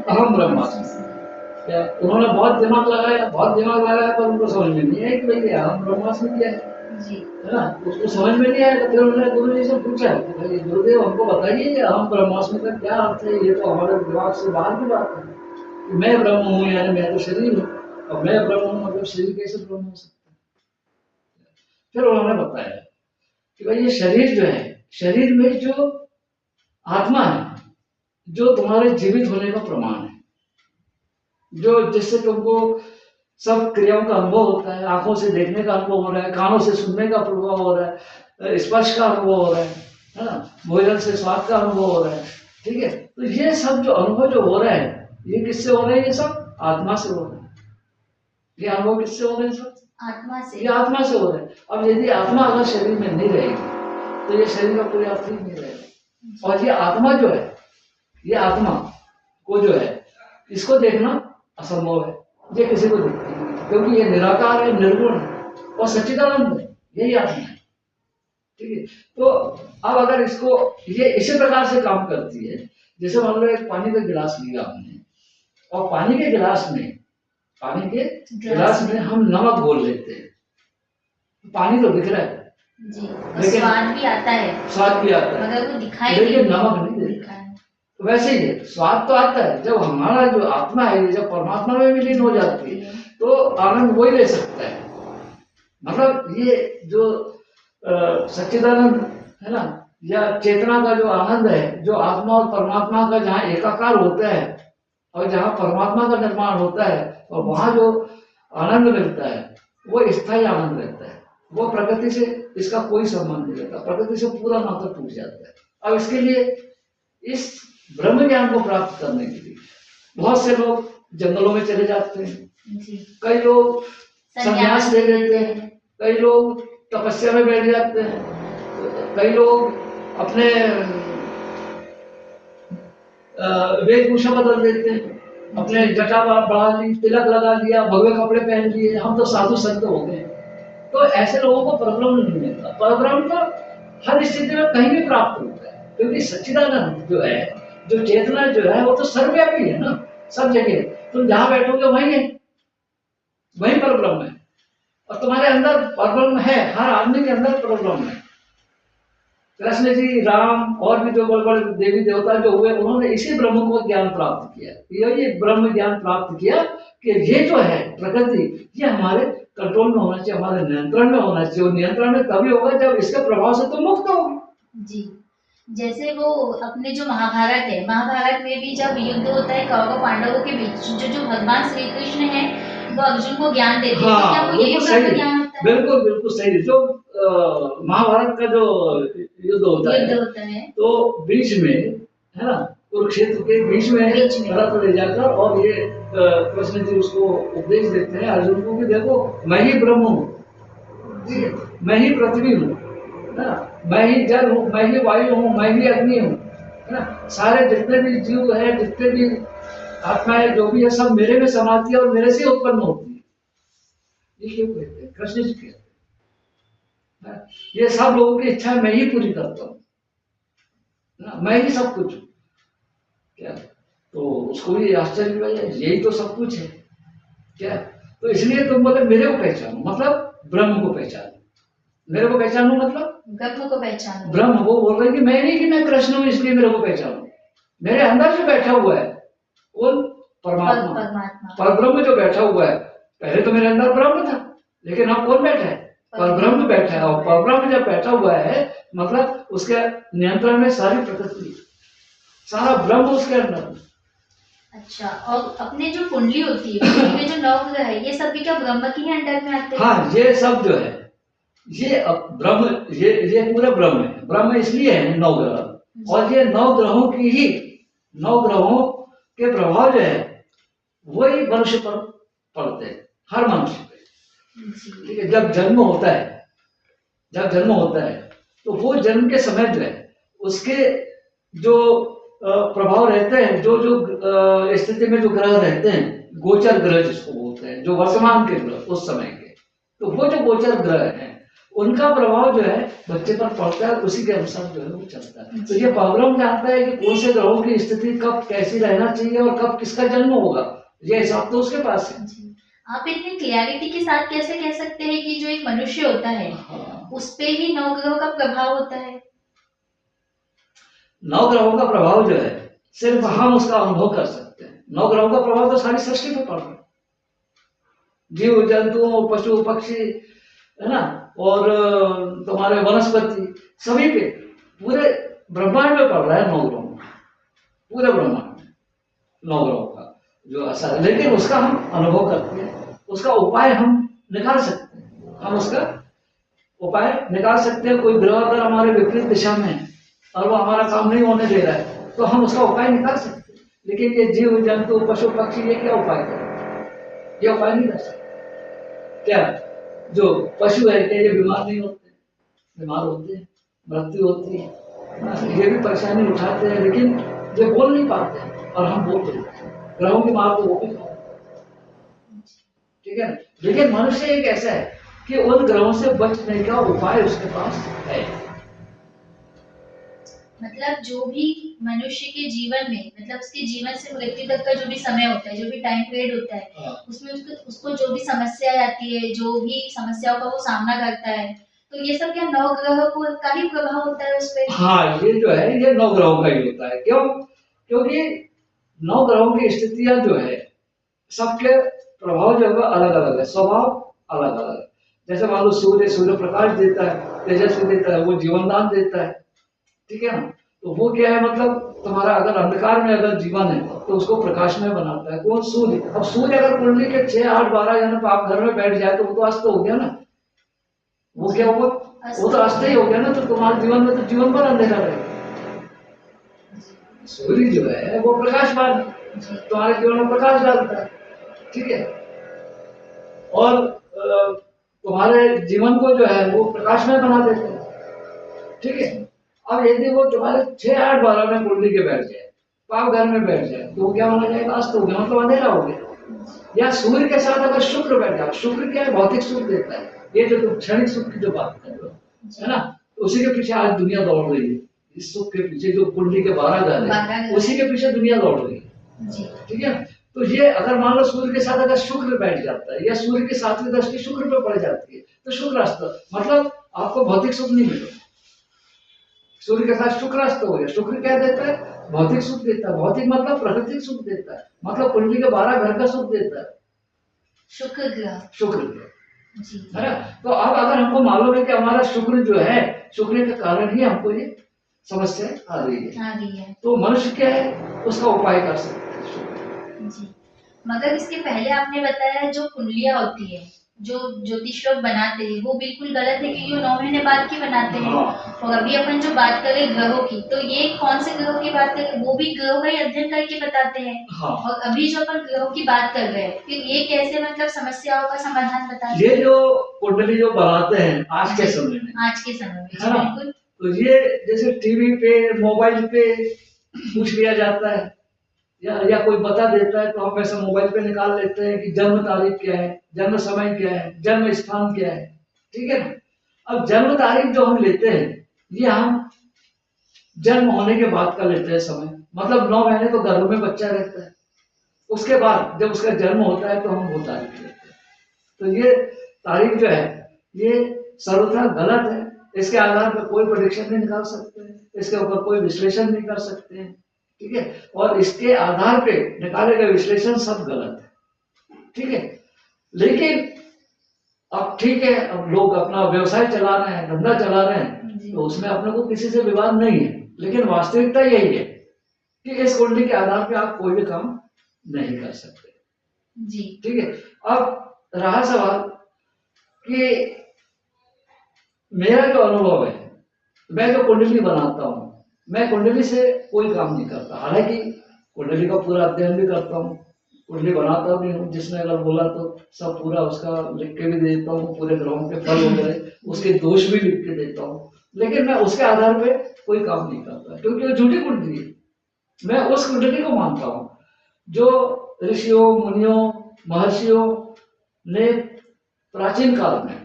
अहम ब्रह्मास्मि। क्या उन्होंने बहुत दिमाग लगाया पर उनको समझ में नहीं आया कि भाई अहम ब्रह्मास्मि क्या है ना। उसको समझ में नहीं आया। तो फिर उन्होंने गुरु जी से पूछा कि भाई गुरुदेव हमको बताइए अहम ब्रह्मास्मि का क्या अर्थ है, ये तो हमारे दिमाग से बाहर की बात है कि मैं ब्रह्म हूँ, यानी मैं तो शरीर हूँ, और मैं ब्रह्म हूँ मतलब शरीर कैसे ब्रह्म हो सकता है। फिर उन्होंने बताया कि भाई ये शरीर जो है, शरीर में जो आत्मा है जो तुम्हारे जीवित होने का प्रमाण है, जो जिससे तुमको सब क्रियाओं का अनुभव होता है, आंखों से देखने का अनुभव हो रहा है, कानों से सुनने का अनुभव हो रहा है, स्पर्श का अनुभव हो रहा है ना, भोजन से स्वाद का अनुभव हो रहा है। ठीक है, तो ये सब जो अनुभव जो हो रहा है, ये किससे हो रहे हैं? ये सब आत्मा से हो रहे हैं। ये अनुभव किससे हो रहे हैं? सब आत्मा से। ये आत्मा से हो रहे हैं। अब यदि आत्मा अगर शरीर में नहीं रहेगी तो ये शरीर का कोई अर्थ ही नहीं रहेगा। और ये आत्मा जो है, ये आत्मा को जो है, इसको देखना असंभव है, ये किसी को दिखती नहीं, क्योंकि ये निराकार है, निर्गुण है और सच्चिदानंद है, यही आत्मा है। ठीक है, तो अब अगर इसको, ये इसी प्रकार से काम करती है, जैसे मान लो एक पानी का गिलास लिया हमने, और पानी के गिलास में हम नमक घोल लेते हैं, पानी तो दिख रहा है जी, लेकिन स्वाद भी आता है, मगर वो दिखाई नहीं, लेकिन नमक नहीं दिखता है। तो वैसे ही है, स्वाद तो आता है, जब हमारा जो आत्मा है, जब परमात्मा में विलीन हो जाती है तो आनंद वही ले सकता है। मतलब ये जो सच्चिदानंद है ना, या चेतना का जो आनंद है, जो आत्मा और परमात्मा का जहाँ एकाकार होता है और जहाँ परमात्मा का निर्माण होता है, और वहाँ जो आनंद मिलता है वो स्थायी आनंद रहता है। वो प्रकृति से इसका कोई संबंध नहीं रहता, प्रकृति से पूरा नाता टूट जाता है। अब इसके लिए, इस ब्रह्म ज्ञान को प्राप्त करने के लिए बहुत से लोग जंगलों में चले जाते हैं, कई लोग संन्यास ले लेते हैं, कई लोग तपस्या में बैठ जाते हैं, कई लोग अपने वेशभूषा बदल देते हैं, अपने जटा बढ़ा ली, तिलक लगा लिया, भगवे कपड़े पहन लिए, हम तो साधु संत हो गए। तो ऐसे लोगों को परब्रह्म नहीं मिलता। परब्रह्म तो हर स्थिति में कहीं भी प्राप्त होता है, क्योंकि सच्चिदानंद जो है, जो चेतना जो है, वो तो सर्वव्यापी है ना, सब जगह। तुम जहां बैठोगे वही है, वही परब्रह्म है, और तुम्हारे अंदर परब्रह्म है, हर आदमी के अंदर परब्रह्म है। कृष्ण जी, राम और भी जो बड़े बड़े देवी देवता जो हुए, उन्होंने इसी ब्रह्म को ज्ञान प्राप्त किया, यही ब्रह्म ज्ञान प्राप्त किया कि ये जो है प्रकृति, ये हमारे कंट्रोल में होना चाहिए, हमारे नियंत्रण में होना चाहिए। और नियंत्रण में तभी होगा जब इसके प्रभाव से तुम मुक्त होगे। जी, जैसे वो अपने जो महाभारत है, महाभारत में भी जब युद्ध होता है कौरव पांडवों के बीच, जो भगवान श्री कृष्ण है वो अर्जुन को ज्ञान देते हैं। हाँ, क्या वो यही ज्ञान होता है? बिल्कुल बिल्कुल सही। जो महाभारत का जो युद्ध होता है तो बीच में है ना, कुरुक्षेत्र के बीच में रथ ले जाकर, और ये कृष्ण जी उसको उपदेश देते हैं अर्जुन को कि देखो, मैं ही ब्रह्म हूँ, मैं ही पृथ्वी हूँ, मैं ही जल हूँ, मैं ही वायु हूँ, मैं ही अग्नि हूँ, है ना। सारे जितने भी जीव है, जितने भी आत्माएं जो भी है, सब मेरे में समाती है और मेरे से उत्पन्न होती है। ये क्यों कहते हैं? कृष्ण जी कहते हैं ये सब लोगों की इच्छा मैं ही पूरी करता हूँ, मैं ही सब कुछ हूँ। क्या तो उसको भी आश्चर्य हुआ, यही तो सब कुछ है क्या? तो इसलिए तुम बोले मेरे को पहचानो, मतलब ब्रह्म को पहचानो। मेरे को पहचानो मतलब ब्रह्म को पहचानो। ब्रह्म वो बोल रहे कि मैं नहीं कि मैं कृष्ण हूँ इसलिए मेरे को पहचानो। मेरे अंदर जो बैठा हुआ है कौन? परमात्मा, परब्रह्म जो बैठा हुआ है। पहले तो मेरे अंदर ब्रह्म था, लेकिन अब कौन बैठा है? परब्रह्म बैठा है। और परब्रह्म जब बैठा हुआ है मतलब उसके नियंत्रण में सारी प्रकृति, सारा ब्रह्म उसके अंदर। अच्छा, और अपने जो कुंडली होती है, कुंडली में जो नवग्रह है, ये सब भी क्या ब्रह्म के ही अंडर में आते हैं? हाँ, ये सब जो है ये ब्रह्म, ये पूरा ब्रह्म है। ब्रह्म इसलिए है नवग्रह, और ये नवग्रहों की ही, नवग्रहों के प्रभाव जो है वही मनुष्य पर पड़ते हैं, हर मनुष्य पे। ठीक है, जब जन्म होता है तो वो जन्म के समय जो है उसके जो प्रभाव रहते हैं, जो जो स्थिति में जो ग्रह रहते हैं, गोचर ग्रह जिसको बोलते हैं, जो वर्तमान के ग्रह उस समय के, तो वो जो गोचर ग्रह हैं उनका प्रभाव जो है बच्चे पर पड़ता है, उसी के अनुसार जो है वो चलता है। तो ये परब्रह्म जानता है कि कौन से ग्रहों की स्थिति कब कैसी रहना चाहिए और कब किसका जन्म होगा, ये हिसाब तो उसके पास है। आप इतनी क्लियरिटी के साथ कैसे कह सकते हैं कि जो एक मनुष्य होता है उस पे ही नवग्रहों का प्रभाव होता है? नवग्रहों का प्रभाव जो है सिर्फ हम उसका अनुभव कर सकते हैं। नवग्रहों का प्रभाव तो सारी सृष्टि पे पड़ रहा है, जीव जंतुओं, पशु पक्षी, है ना, और तुम्हारे वनस्पति, सभी पे, पूरे ब्रह्मांड में पड़ रहा है नवग्रहों, पूरे ब्रह्मांड में नवग्रहों का जो असर है। लेकिन उसका हम अनुभव करते हैं, उसका उपाय हम निकाल सकते हैं, हम उसका उपाय निकाल सकते हैं। कोई ग्रह अगर हमारे विपरीत दिशा में है और वो हमारा काम नहीं होने दे रहा है तो हम उसका उपाय निकाल सकते हैं। लेकिन ये जीव जंतु पशु पक्षी ये क्या उपाय करें? ये उपाय नहीं कर सकते। क्या जो पशु है क्या ये बीमार नहीं होते? बीमार होते हैं, मृत्यु होती है, ये भी परेशानी उठाते हैं, लेकिन ये बोल नहीं पाते हैं और हम बोल देते हैं। ग्रहों की मार तो वो भी खाते हैं, ठीक है ना। लेकिन मनुष्य एक ऐसा है कि उन ग्रहों से बचने का उपाय उसके पास है। मतलब जो भी मनुष्य के जीवन में, मतलब उसके जीवन से मृत्यु तक का जो भी समय होता है, जो भी टाइम पीरियड होता है, उसमें उसको जो भी समस्याएं आती है, जो भी समस्याओं का वो सामना करता है, तो ये सब क्या नौ ग्रहों का ही प्रभाव होता है उस पर? हाँ, ये जो है ये नौ ग्रहों का ही होता है। क्यों? क्योंकि नौ ग्रहों की स्थितियां जो है सबके प्रभाव जो है अलग अलग है, स्वभाव अलग अलग है। जैसे मान लो सूर्य प्रकाश देता है, तेजस्वी देता है, वो जीवन दान देता है, ठीक है ना। तो वो क्या है, मतलब तुम्हारा अगर अंधकार में अगर जीवन है तो उसको प्रकाश में बनाता है कौन? सूर्य। अब सूर्य अगर कुंडली के 6, 8, 12 जन आप घर में बैठ जाए तो वो तो अस्त हो गया ना। वो क्या हुआ? वो तो अस्त ही हो गया ना। तो तुम्हारे जीवन में तो जीवन भर अंधेरा रहेगा। सूर्य जो है वो प्रकाशवान, तुम्हारे जीवन में प्रकाश डालता है, ठीक है। और तुम्हारे जीवन को जो है वो प्रकाश में बना देते हैं, ठीक है। अब यदि वो तुम्हारे 6, 8, 12 में कुंडली के बैठ जाए, पाप घर में बैठ जाए, तो वो क्या माना जाएगा? अस्त हो गया, मतलब अंधेरा हो गया। या सूर्य के साथ अगर शुक्र बैठ जाए, शुक्र क्या है? भौतिक सुख देता है। ये जो तुम क्षणिक सुख की जो बात कर रहे हो, है ना, तो उसी के पीछे आज दुनिया दौड़ रही है। इस सुख के पीछे जो कुंडली के 12 घर है, उसी के पीछे दुनिया दौड़ रही है, ठीक है। तो ये अगर मान लो सूर्य के साथ अगर शुक्र बैठ जाता है या सूर्य की 7वीं दृष्टि शुक्र पे पड़ जाती है तो शुक्र अस्त, मतलब आपको भौतिक सुख नहीं मिलेगा। सूर्य के साथ शुक्र अस्त हो गया। शुक्र क्या देता है? भौतिक सुख देता है। भौतिक मतलब प्राकृतिक सुख देता है, मतलब कुंडली के 12 घर का सुख देता है शुक्र ग्रह, शुक्र ग्रह, है ना। तो अब अगर हमको मालूम है कि हमारा शुक्र जो है, शुक्र के कारण ही हमको ये समस्या आ रही है, तो मनुष्य क्या है उसका उपाय कर सकते हैं। जी, मगर इसके पहले आपने बताया जो कुंडलियां होती है, जो ज्योतिष लोग बनाते हैं, वो बिल्कुल गलत है क्योंकि वो 9 महीने बाद की बनाते हैं। और अभी अपन जो बात करें ग्रहों की, तो ये कौन से ग्रहों की बात करें? वो भी ग्रहों का ही अध्ययन करके बताते हैं। और अभी जो अपन ग्रहों की बात कर रहे हैं, फिर ये कैसे मतलब समस्याओं का समाधान बताते हैं? ये जो कुंडली जो बनाते हैं आज के समय में, बिल्कुल, तो ये जैसे टीवी पे, मोबाइल पे पूछ लिया जाता है या कोई बता देता है, तो हम ऐसे मोबाइल पे निकाल लेते हैं कि जन्म तारीख क्या है, जन्म समय क्या है, जन्म स्थान क्या है, ठीक है ना। अब जन्म तारीख जो हम लेते हैं ये हम जन्म होने के बाद का लेते हैं समय, मतलब 9 महीने तो गर्भ में बच्चा रहता है, उसके बाद जब उसका जन्म होता है तो हम वो तारीख लेते हैं। तो ये तारीख जो है ये सर्वथा गलत है। इसके आधार पर कोई प्रेडिक्शन नहीं निकाल सकते, इसके ऊपर कोई विश्लेषण नहीं कर सकते हैं, ठीक है। और इसके आधार पे निकाले गए विश्लेषण सब गलत है, ठीक है। लेकिन अब ठीक है, अब लोग अपना व्यवसाय चला रहे हैं, धंधा चला रहे हैं, तो उसमें अपने को किसी से विवाद नहीं है। लेकिन वास्तविकता यही है कि इस कुंडली के आधार पे आप कोई भी काम नहीं कर सकते जी, ठीक है। अब रहा सवाल कि मेरा जो अनुभव है, मैं जो कुंडली बनाता हूँ, मैं कुंडली से कोई काम नहीं करता। हालांकि कुंडली का पूरा अध्ययन भी करता हूँ, कुंडली बनाता भी हूँ, जिसने अगर बोला तो सब पूरा उसका लिख के भी देता हूँ, पूरे ग्रहों के फल वगैरह उसके दोष भी लिख के देता हूँ। लेकिन मैं उसके आधार पे कोई काम नहीं करता क्योंकि वो झूठी कुंडली है। मैं उस कुंडली को मानता हूँ जो ऋषियों, मुनियों, महर्षियों ने प्राचीन काल में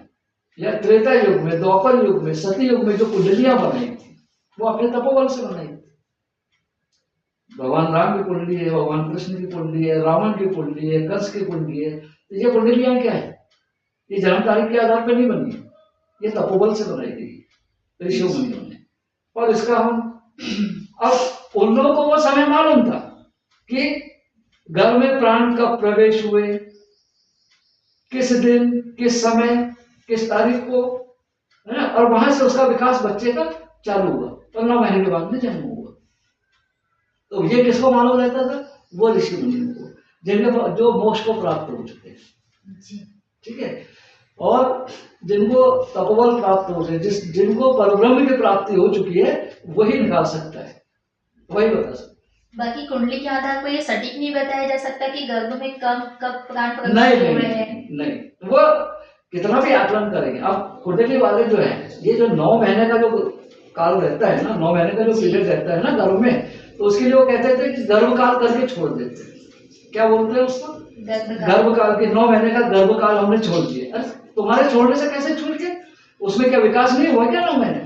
या त्रेता युग में, द्वापर युग में, सती युग में जो कुंडलियां बनाई थी वो अपने तपोबल से बनाई थी। भगवान राम की कुंडली है, भगवान कृष्ण की कुंडली है, रावण की कुंडली है, कंस की कुंडली है। तो ये कुंडलियां क्या है? ये जन्म तारीख के आधार पर नहीं बनी है, ये तपोबल से बनाई गई ऋषियों मुनियों ने। और इसका हम अब उन लोगों को वो समय मालूम था कि गर्भ में प्राण कब प्रवेश हुए, किस दिन, किस समय, किस तारीख को, है ना। और वहां से उसका विकास बच्चे का चालू हुआ, 15 महीने के बाद में जन्म हुआ। तो ये किसको मालूम रहता था? वो ऋषि मुनियों को, जिनके जो मोक्ष को प्राप्त हो चुके हैं, ठीक है। और जिनको तपोबल प्राप्त हो गए, जिनको परब्रह्म की प्राप्ति हो चुकी है, वही निकाल सकता है, वही बता सकता है। बाकी कुंडली के आधार पर ये सटीक नहीं बताया जा सकता कि गर्भ में कब प्राण प्रवेश नहीं हो रहे हैं। नहीं, वो कितना भी आकलन करेंगे। अब कुंडली वाले जो है, ये जो 9 महीने का जो काल रहता है ना, 9 महीने का जो पीरियड रहता है ना गर्भ में, तो उसके लिए वो कहते थे कि गर्भकाल करके छोड़ देते हैं। क्या बोलते हैं उसको? गर्भकाल के 9 महीने का गर्भकाल हमने छोड़ दिया। अरे तुम्हारे छोड़ने से कैसे छूट गए? उसमें क्या विकास नहीं हुआ क्या 9 महीने?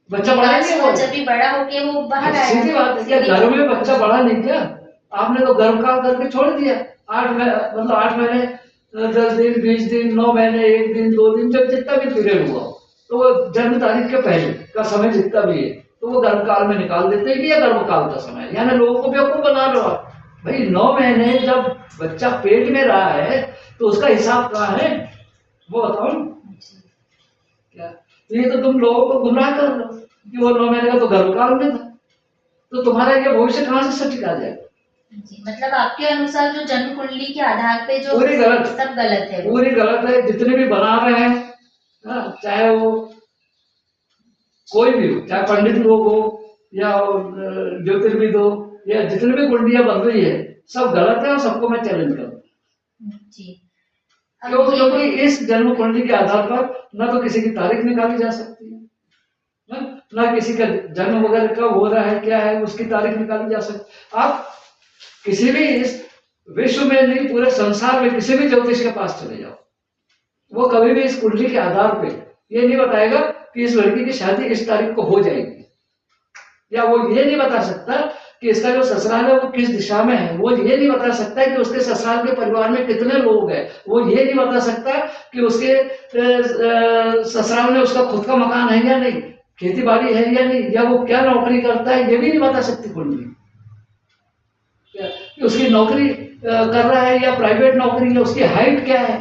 बच्चा बड़ा नहीं हुआ? जब भी बड़ा हो गया वो बाहर आया। सीधी बात है, क्या गर्भ में बच्चा बड़ा नहीं क्या? आपने तो गर्भकाल करके छोड़ दिया। 8 महीने 10 दिन 20 दिन 9 महीने 1 दिन 2 दिन, जब जितना भी पीरियड हुआ, तो वो जन्म तारीख के पहले का समय जितना भी है, तो वो गर्भकाल में निकाल देते हैं कि यह गर्भकाल का समय है। यानी लोगों को बेवकूफ बना रहे हो आप। भाई 9 महीने जब बच्चा पेट में रहा है, तो उसका हिसाब कहाँ है वो बताओ। क्या ये तो तुम लोगों को गुमराह कर रहे हो कि वो 9 महीने का तो गर्भकाल में था, तो तुम्हारा ये भविष्य कहाँ से सटीक आ जाएगा? जी, मतलब आपके अनुसार जो जन्म कुंडली के आधार पे जो पूरी गलत, सब गलत है, पूरी गलत है। जितने भी बना रहे हैं, चाहे वो कोई भी हो, चाहे पंडित लोग हो या ज्योतिर्विद हो, या जितने भी कुंडलियां बन रही है, सब गलत है और सबको मैं चैलेंज करूँ। क्योंकि इस जन्म कुंडली के आधार पर न तो किसी की तारीख निकाली जा सकती है, न किसी का जन्म वगैरह कब हो रहा है क्या है उसकी तारीख निकाली जा सकती। आप किसी भी इस विश्व में नहीं, पूरे संसार में किसी भी ज्योतिष के पास चले जाओ, वो कभी भी इस कुंडली के आधार पे ये नहीं बताएगा कि इस लड़की की शादी इस तारीख को हो जाएगी, या वो ये नहीं बता सकता कि इसका जो ससुराल है वो किस दिशा में है, वो ये नहीं बता सकता कि उसके ससुराल के परिवार में कितने लोग हैं, वो ये नहीं बता सकता कि उसके ससुराल में उसका खुद का मकान है या नहीं, खेती बाड़ी है या नहीं, या वो क्या नौकरी करता है, ये भी नहीं बता सकती कुंडली। उसकी नौकरी कर रहा है या प्राइवेट नौकरी है, उसकी हाइट क्या है,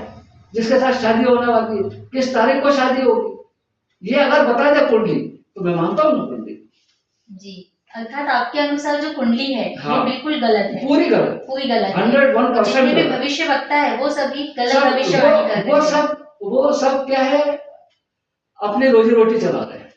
जिसके साथ शादी होने वाली है, किस तारीख को शादी होगी, ये अगर बता दे कुंडली तो मैं मानता हूँ कुंडली। जी, अर्थात आपके अनुसार जो कुंडली है, हाँ, ये बिल्कुल गलत है, पूरी गलत 101%। जितने भी भविष्य वक्ता है वो सभी गलत भविष्यवाणी कर रहे हैं। वो सब क्या है, अपनी रोजी रोटी चला रहे हैं,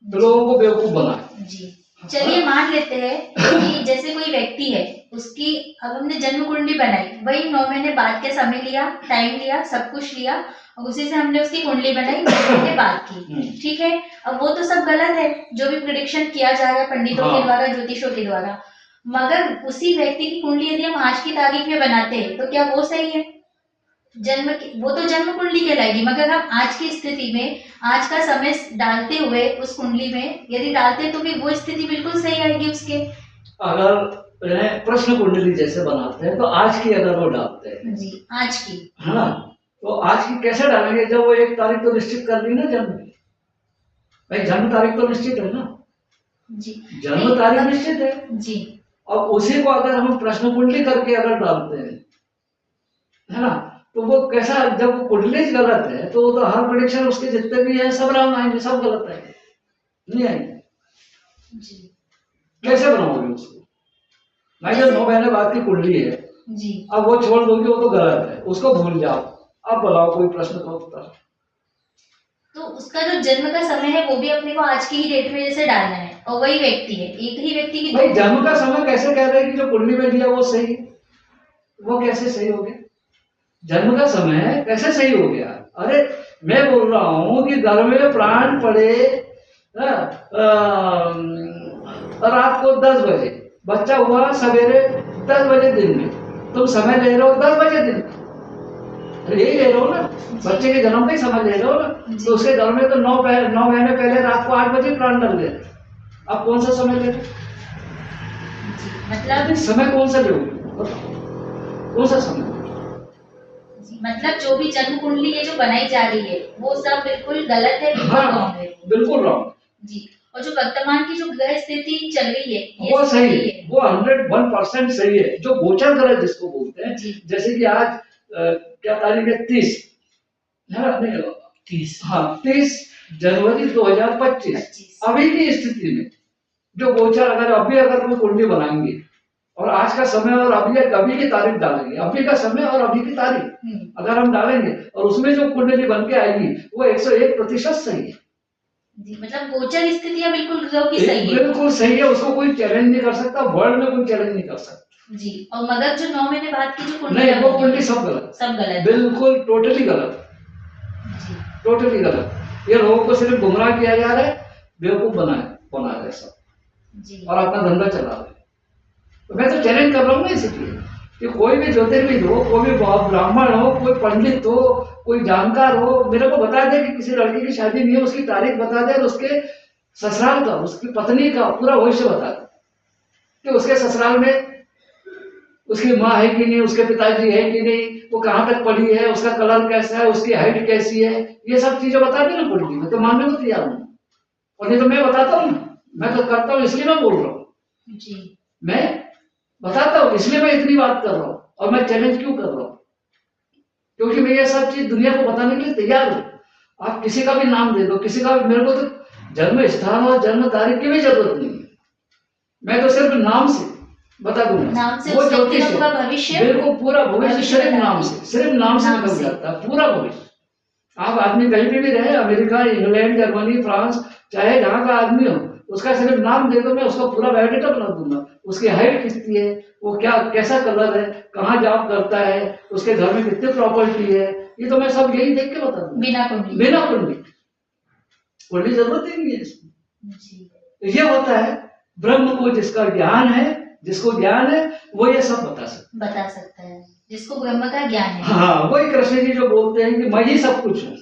लोगों को बेवकूफ बना। जी, चलिए मान लेते हैं कि जैसे कोई व्यक्ति है, उसकी अब हमने जन्म कुंडली बनाई, वही 9 महीने बाद के समय लिया, टाइम लिया, सब कुछ लिया, और उसी से हमने उसकी कुंडली बनाई 9 महीने बाद की, ठीक है। अब वो तो सब गलत है, जो भी प्रेडिक्शन किया जा रहा है पंडितों के द्वारा, ज्योतिषों के द्वारा, मगर उसी व्यक्ति की कुंडली यदि हम आज की तारीख में बनाते हैं तो क्या वो सही है? वो तो जन्म कुंडली कहलाएगी, मगर हम आज की स्थिति में आज का समय डालते हुए उस कुंडली में यदि डालते तो फिर वो स्थिति बिल्कुल सही आएगी उसके। अगर प्रश्न कुंडली जैसे बनाते हैं तो आज की अगर वो डालते हैं, जी आज की, है ना, तो आज की कैसे डालेंगे जब वो एक तारीख तो निश्चित कर ली ना जन्म की। भाई जन्म तारीख तो निश्चित है ना जी, जन्म तारीख निश्चित है जी, और उसी को अगर हम प्रश्न कुंडली करके अगर डालते हैं, है ना, तो वो कैसा, जब वो कुंडली गलत है तो हर प्रेडिक्शन उसके जितने भी हैं सब रंग आएंगे, सब गलत आएंगे, नहीं आएंगे जी। कैसे बनाओगे उसको? मैं जो 9 महीने बाद की कुंडली है जी, अब वो छोड़ दोगे, वो तो गलत है, उसको भूल जाओ। अब बताओ कोई प्रश्न का उत्तर। तो उसका जो जन्म का समय है वो भी अपने को आज की ही डेट में जैसे डालना है, और वही व्यक्ति है, एक ही व्यक्ति की। भाई जन्म का समय कैसे कह रहे हैं कि जो कुंडली में दिया वो सही, वो कैसे सही हो गया? जन्म का समय कैसे सही हो गया? अरे मैं बोल रहा हूँ कि गर्भ में प्राण पड़े रात को 10 बजे, बच्चा हुआ सवेरे 10 बजे दिन में, तुम समय ले रहे हो 10 बजे दिन, यही ले रहे हो ना, बच्चे के जन्म का ही समय ले रहे हो ना, तो उसके घर में तो 9 महीने पहले रात को 8 बजे प्राण डल गए, आप कौन सा समय ले रहे? मतलब समय कौन सा लोगे, कौन सा समय? मतलब जो भी जन्म कुंडली है जो बनाई जा रही है वो सब बिल्कुल गलत है, बिल्कुल रॉन्ग जी। और जो वर्तमान की जो ग्रह स्थिति चल रही है वो सही है, वो 101% सही है। जो गोचर ग्रह जिसको बोलते हैं, जैसे कि आज क्या तारीख है, 30 है ना, 30, हाँ 30 जनवरी 2025, अभी की स्थिति में जो गोचर अगर कोई कुंडली बनाएंगे और आज का समय और अभी की तारीख डालेंगे, अभी का समय और अभी की तारीख अगर हम डालेंगे और उसमें जो कुंडली बन के आएगी वो 101% सही है जी। मतलब गोचर स्थितियां बिल्कुल ग्रहों की सही है, बिल्कुल सही है, उसको कोई चैलेंज नहीं कर सकता, वर्ल्ड में कोई चैलेंज नहीं कर सकता जी। और मगर जो 9 महीने बाद की जो कुंडली, नहीं वो कुंडली सब गलत, सब गलत, बिल्कुल टोटली गलत, टोटली गलत। ये लोगों को सिर्फ गुमराह किया जा रहा है, बेवकूफ बना रहे सब जी। और अपना धंधा चला रहे। तो मैं तो चैलेंज कर रहा हूँ ना इसलिए कि कोई भी ज्योतिर्विद हो, कोई भी ब्राह्मण हो, कोई पंडित हो, कोई जानकार हो, मेरे को बता दे कि किसी लड़की की शादी नहीं है, उसकी तारीख बता दे और उसके ससुराल का, उसकी पत्नी का पूरा भविष्य बता दे कि उसके ससुराल में उसकी माँ है कि नहीं, उसके पिताजी है कि नहीं, वो कहाँ तक पढ़ी है, उसका कलर कैसा है, उसकी हाइट कैसी है, ये सब चीजें बता देना पड़ेगी। मैं तो मानने को तैयार हूँ, और नहीं तो मैं बताता हूँ, मैं तो करता हूँ इसलिए मैं बोल रहा हूँ जी। मैं बताता हूँ इसलिए मैं इतनी बात कर रहा हूँ, और मैं चैलेंज क्यों कर रहा हूँ, क्योंकि मैं ये सब चीज दुनिया को बताने के लिए तैयार हूँ। आप किसी का भी नाम दे दो, किसी का, मेरे को तो जन्म स्थान और जन्म तारीख की भी जरूरत नहीं है, मैं तो सिर्फ नाम से बता दूंगा, वो ज्योतिष है, भविष्य बिल्कुल पूरा भविष्य सिर्फ नाम से निकल जाता है, पूरा भविष्य। आप आदमी कहीं भी रहे, अमेरिका, इंग्लैंड, जर्मनी, फ्रांस, चाहे जहाँ का आदमी हो, उसका सिर्फ नाम दे दो, मैं उसका पूरा बायोडेटा बना दूंगा, उसकी हाइट कितनी है, वो क्या कैसा कलर है, कहाँ जॉब करता है, उसके घर में कितनी प्रॉपर्टी है, ये तो मैं सब यही देख के बता दूंगा, बिना कुंडली जरूरत ही नहीं है इसमें। ये होता है ब्रह्म को जिसका ज्ञान है, जिसको ज्ञान है वो ये सब बता सकता है, जिसको ब्रह्म का ज्ञान है। हाँ, वही कृष्ण जी जो बोलते हैं कि मैं ही सब कुछ हूँ,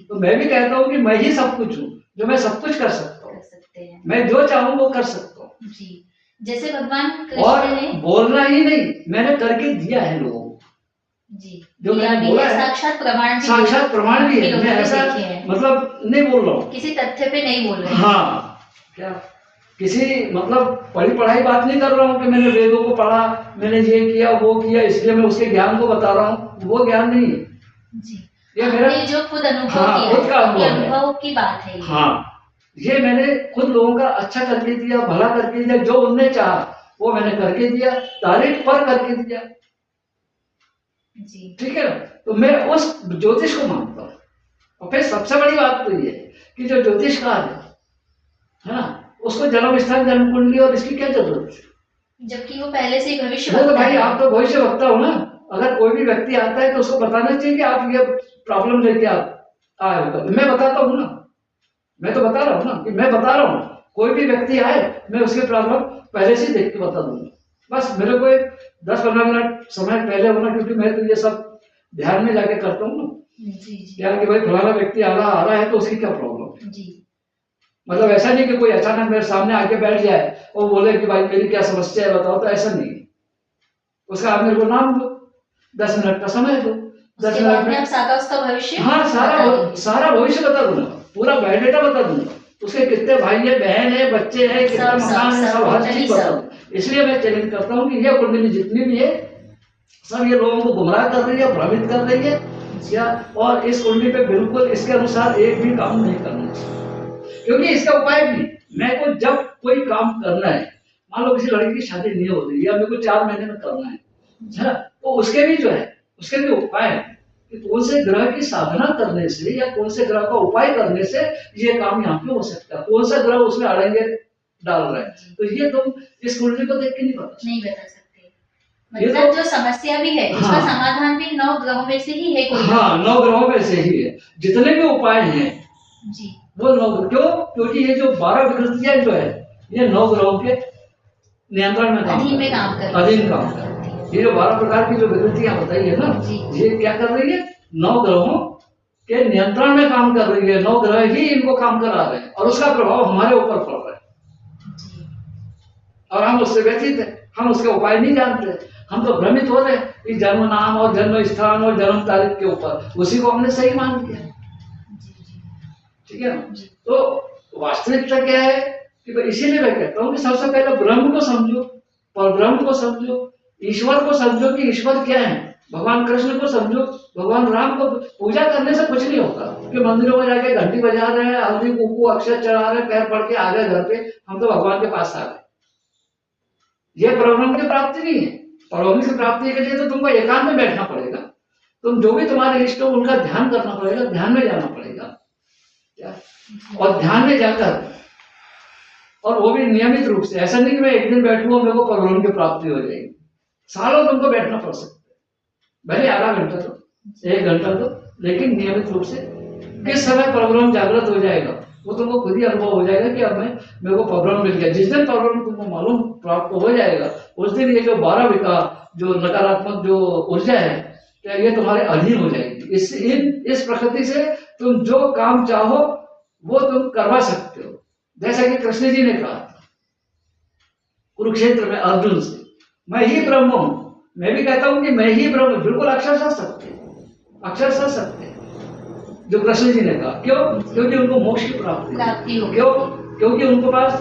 तो मैं भी कहता हूँ कि मैं ही सब कुछ हूँ, जो मैं सब कुछ कर सकता हूँ, मैं जो चाहूँ वो कर सकता हूँ जी। जैसे भगवान कृष्ण ने बोलना ही नहीं, मैंने करके दिया है लोगों को जी, जो मैंने बोला है साक्षात प्रमाण भी है, मैं ऐसा मतलब नहीं बोल रहा हूँ, किसी तथ्य पे नहीं बोल रहा हूँ। हाँ, क्या किसी मतलब पढ़ी पढ़ाई बात नहीं कर रहा हूँ कि मैंने वेदों को पढ़ा, मैंने ये किया वो किया इसलिए मैं उसके ज्ञान को बता रहा हूँ, वो ज्ञान नहीं है जी। ये मेरा जो खुद अनुभव खुद का अनुभव की बात है। हाँ, ये मैंने खुद लोगों का अच्छा करके दिया, भला करके दिया, जो उनने चाहा वो मैंने करके दिया, तारीफ पर करके दिया जी, ठीक है ना। तो मैं उस ज्योतिष को मानता हूँ। और फिर सबसे बड़ी बात तो ये कि जो ज्योतिषकार है ना, उसको जन्म स्थान, जन्म कुंडली और इसकी क्या जरूरत है, जबकि वो पहले से ही भविष्य वक्ता है। भाई आप तो भविष्य वक्ता हो ना, अगर कोई भी व्यक्ति आता है तो उसको बताना चाहिए कि आप ये प्रॉब्लम लेके आए हो। मैं बताता हूँ ना, मैं तो बता रहा हूँ ना कि मैं बता रहा हूँ, कोई भी व्यक्ति आए मैं उसके प्रॉब्लम पहले से देख के बता दूंगा। बस मेरे को 10-15 मिनट समय पहले होना, क्योंकि मैं तो ये सब ध्यान में जाके करता हूँ ना क्या कि भाई फलाना व्यक्ति आ रहा है तो उसकी क्या प्रॉब्लम जी। मतलब ऐसा नहीं कि कोई अचानक मेरे सामने आके बैठ जाए और बोले कि भाई मेरी क्या समस्या है बताओ, तो ऐसा नहीं। उसका आप मेरे को नाम दो, 10 मिनट का समय दो, 10 मिनट में उसका भविष्य, हाँ सारा भविष्य बता दूंगा, पूरा बायोडेटा बता दूंगा, उसके कितने भाई है, बहन है, बच्चे हैं, कितना मकान है, सब हर चीज बता दूंगा। इसलिए मैं चैलेंज करता हूँ कि ये कुंडली जितनी भी है सब ये लोगों को गुमराह कर रही है, भ्रमित कर रही है या, और इस कुंडली पे बिल्कुल इसके अनुसार एक भी काम नहीं करना चाहिए, क्योंकि इसका उपाय भी मैं को जब कोई काम करना है, मान लो किसी लड़की की शादी नहीं हो रही या मेरे को 4 महीने में करना है, तो उसके भी जो है उसके भी उपाय है कि कौन से ग्रह की साधना करने से या कौन से ग्रह का उपाय करने से ये काम यहाँ पे हो सकता है, कौन सा ग्रह उसमें अड़ेंगे डाल रहा है, तो ये तुम इस कुंडली को देख के नहीं बता सकते। मतलब जो समस्या भी है उसका समाधान भी 9 ग्रहों में से ही है कोई, हाँ 9 ग्रहों में से ही है, जितने भी उपाय हैं जी वो 9, क्यों, क्योंकि ये जो 12 विकृतियां जो है ये 9 ग्रहों के नियंत्रण में अधीन काम कर रही है। ये जो 12 प्रकार की जो विकृतियां बताई है ना, ये क्या कर रही है, 9 ग्रहों के नियंत्रण में काम कर रही है, 9 ग्रह ही इनको काम करा रहे हैं और उसका प्रभाव हमारे ऊपर पड़ रहा है और हम उससे व्यथित है, हम उसके उपाय नहीं जानते, हम तो भ्रमित हो रहे हैं कि जन्म नाम और जन्म स्थान और जन्म तारीख के ऊपर, उसी को हमने सही मान लिया, ठीक है ना। तो वास्तविकता क्या है कि इसीलिए मैं कहता हूँ कि सबसे पहले ब्रह्म को समझो, पर ब्रह्म को समझो, ईश्वर को समझो कि ईश्वर क्या है, भगवान कृष्ण को समझो, भगवान राम को। पूजा करने से कुछ नहीं होता कि मंदिरों में जाके घंटी बजा रहे हैं, हल्दी कुंकू अक्षर चढ़ा रहे हैं, पैर पड़ के आ गए घर पे, हम तो भगवान के पास आ गए, ये परब्रह्म की प्राप्ति नहीं है। परब्रह्म की प्राप्ति के लिए तो तुमको एकांत में बैठना पड़ेगा। तुम जो भी तुम्हारे इष्ट हो उनका ध्यान करना पड़ेगा, ध्यान में जाना पड़ेगा क्या, और ध्यान में जाकर, और वो भी नियमित रूप से। ऐसा नहीं कि मैं एक दिन बैठूंगा मेरे को परब्रह्म की प्राप्ति हो जाएगी। सालों तुमको बैठना पड़ सकता है, भले आधा घंटा तो, 1 घंटा तो, लेकिन नियमित रूप से। किस समय परब्रह्म जागृत हो जाएगा वो तुमको खुद ही अनुभव हो जाएगा कि अब मेरे को परब्रह्म मिल गया। जिस दिन परब्रह्म तुमको मालूम प्राप्त हो जाएगा उस दिन ये जो 12 विकार, जो नकारात्मक जो ऊर्जा है, क्या ये तुम्हारे अधीन हो जाएगी। इस प्रकृति से तुम जो काम चाहो वो तुम करवा सकते हो। जैसा कि कृष्ण जी ने कहा था कुरुक्षेत्र में अर्जुन से, मैं ही ब्रह्म हूं। मैं भी कहता हूं कि मैं ही ब्रह्म, बिल्कुल अक्षरशः सत्य, अक्षरशः सत्य जो कृष्ण जी ने कहा। क्यों? क्योंकि उनको मोक्ष की प्राप्ति हो। क्यों? क्योंकि उनके पास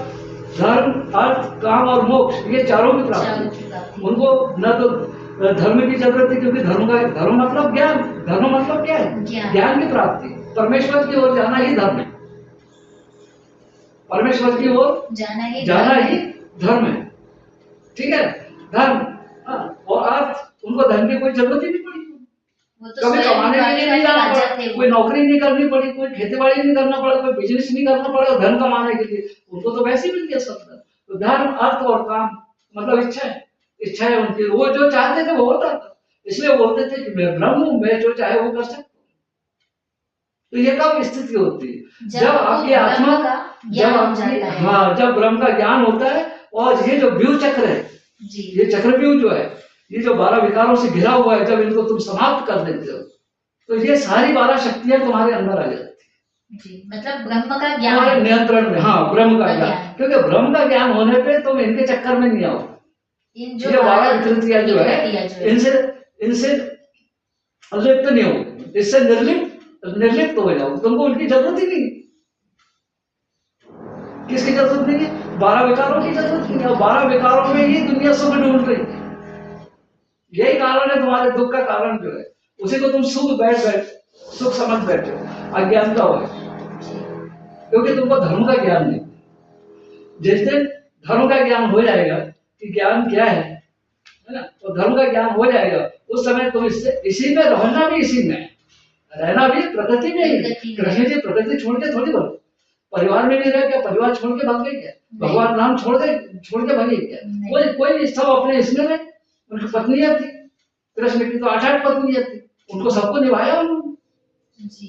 धर्म, अर्थ, काम और मोक्ष, ये चारों की प्राप्ति। उनको न तो धर्म की जरूरत है, क्योंकि धर्म मतलब ज्ञान। धर्म मतलब क्या है? ज्ञान की प्राप्ति। परमेश्वर की ओर जाना ही धर्म है। परमेश्वर की ओर जाना ही धर्म है। ठीक है, धर्म। और अर्थ, उनको धन की कोई जरूरत ही नहीं पड़ी। तो कभी कमाने के लिए नहीं जाना पड़ा, कोई नौकरी नहीं करनी पड़ी, कोई खेती-बाड़ी नहीं करना पड़ा, कोई बिजनेस नहीं करना पड़ा धन कमाने के लिए। उनको तो वैसे ही मिल गया सब। तो धर्म, अर्थ और काम मतलब इच्छा है उनकी। वो जो चाहते थे वो होता था, इसलिए बोलते थे कि मैं ब्रह्म हूं, मैं जो चाहे वो कर सकता हूँ। तो ये कब स्थिति होती है? जब आपकी आत्मा, जब ब्रह्म का ज्ञान होता है। और ये जो व्यूह चक्र है, ये चक्रव्यूह जो है, ये जो 12 विकारों से घिरा हुआ है, जब इनको तुम समाप्त कर देते हो तो ये सारी 12 शक्तियां तुम्हारे अंदर आ जाती जी। मतलब ब्रह्म का ज्ञान नियंत्रण में। हाँ, ब्रह्म का ज्ञान। क्योंकि ब्रह्म का ज्ञान होने पे तुम इनके चक्कर में नहीं आओ। ये 12 विकृतियां जो है इनसे अलिप्त नहीं हो, इससे निर्लिप्त हो जाओ। तुमको उनकी जरूरत ही नहीं। किसकी जरूरत नहीं है? 12 विकारों की जरूरत नहीं है। 12 विकारों में ही दुनिया सुख ढूंढ रही है। यही कारण है तुम्हारे दुख का कारण जो है, उसी को तुम सुख समझ बैठे हो। अज्ञानता हो, क्योंकि तुमको धर्म का ज्ञान नहीं। जिस दिन धर्म का ज्ञान हो जाएगा कि ज्ञान क्या है ना, तो धर्म का ज्ञान हो जाएगा उस समय तुम इसी में रहना भी, इसी में रहना भी प्रकृति में ही। कृष्ण जी प्रकृति छोड़ के थोड़ी बोल, परिवार में नहीं रह क्या? परिवार छोड़ के भाग गए क्या? भगवान राम छोड़ के भागे क्या? कोई सब अपने इसमें रहे। उनकी पत्नियां थी, कृष्ण की तो 8 पत्नियां थी, उनको सबको निभाया उन्होंने।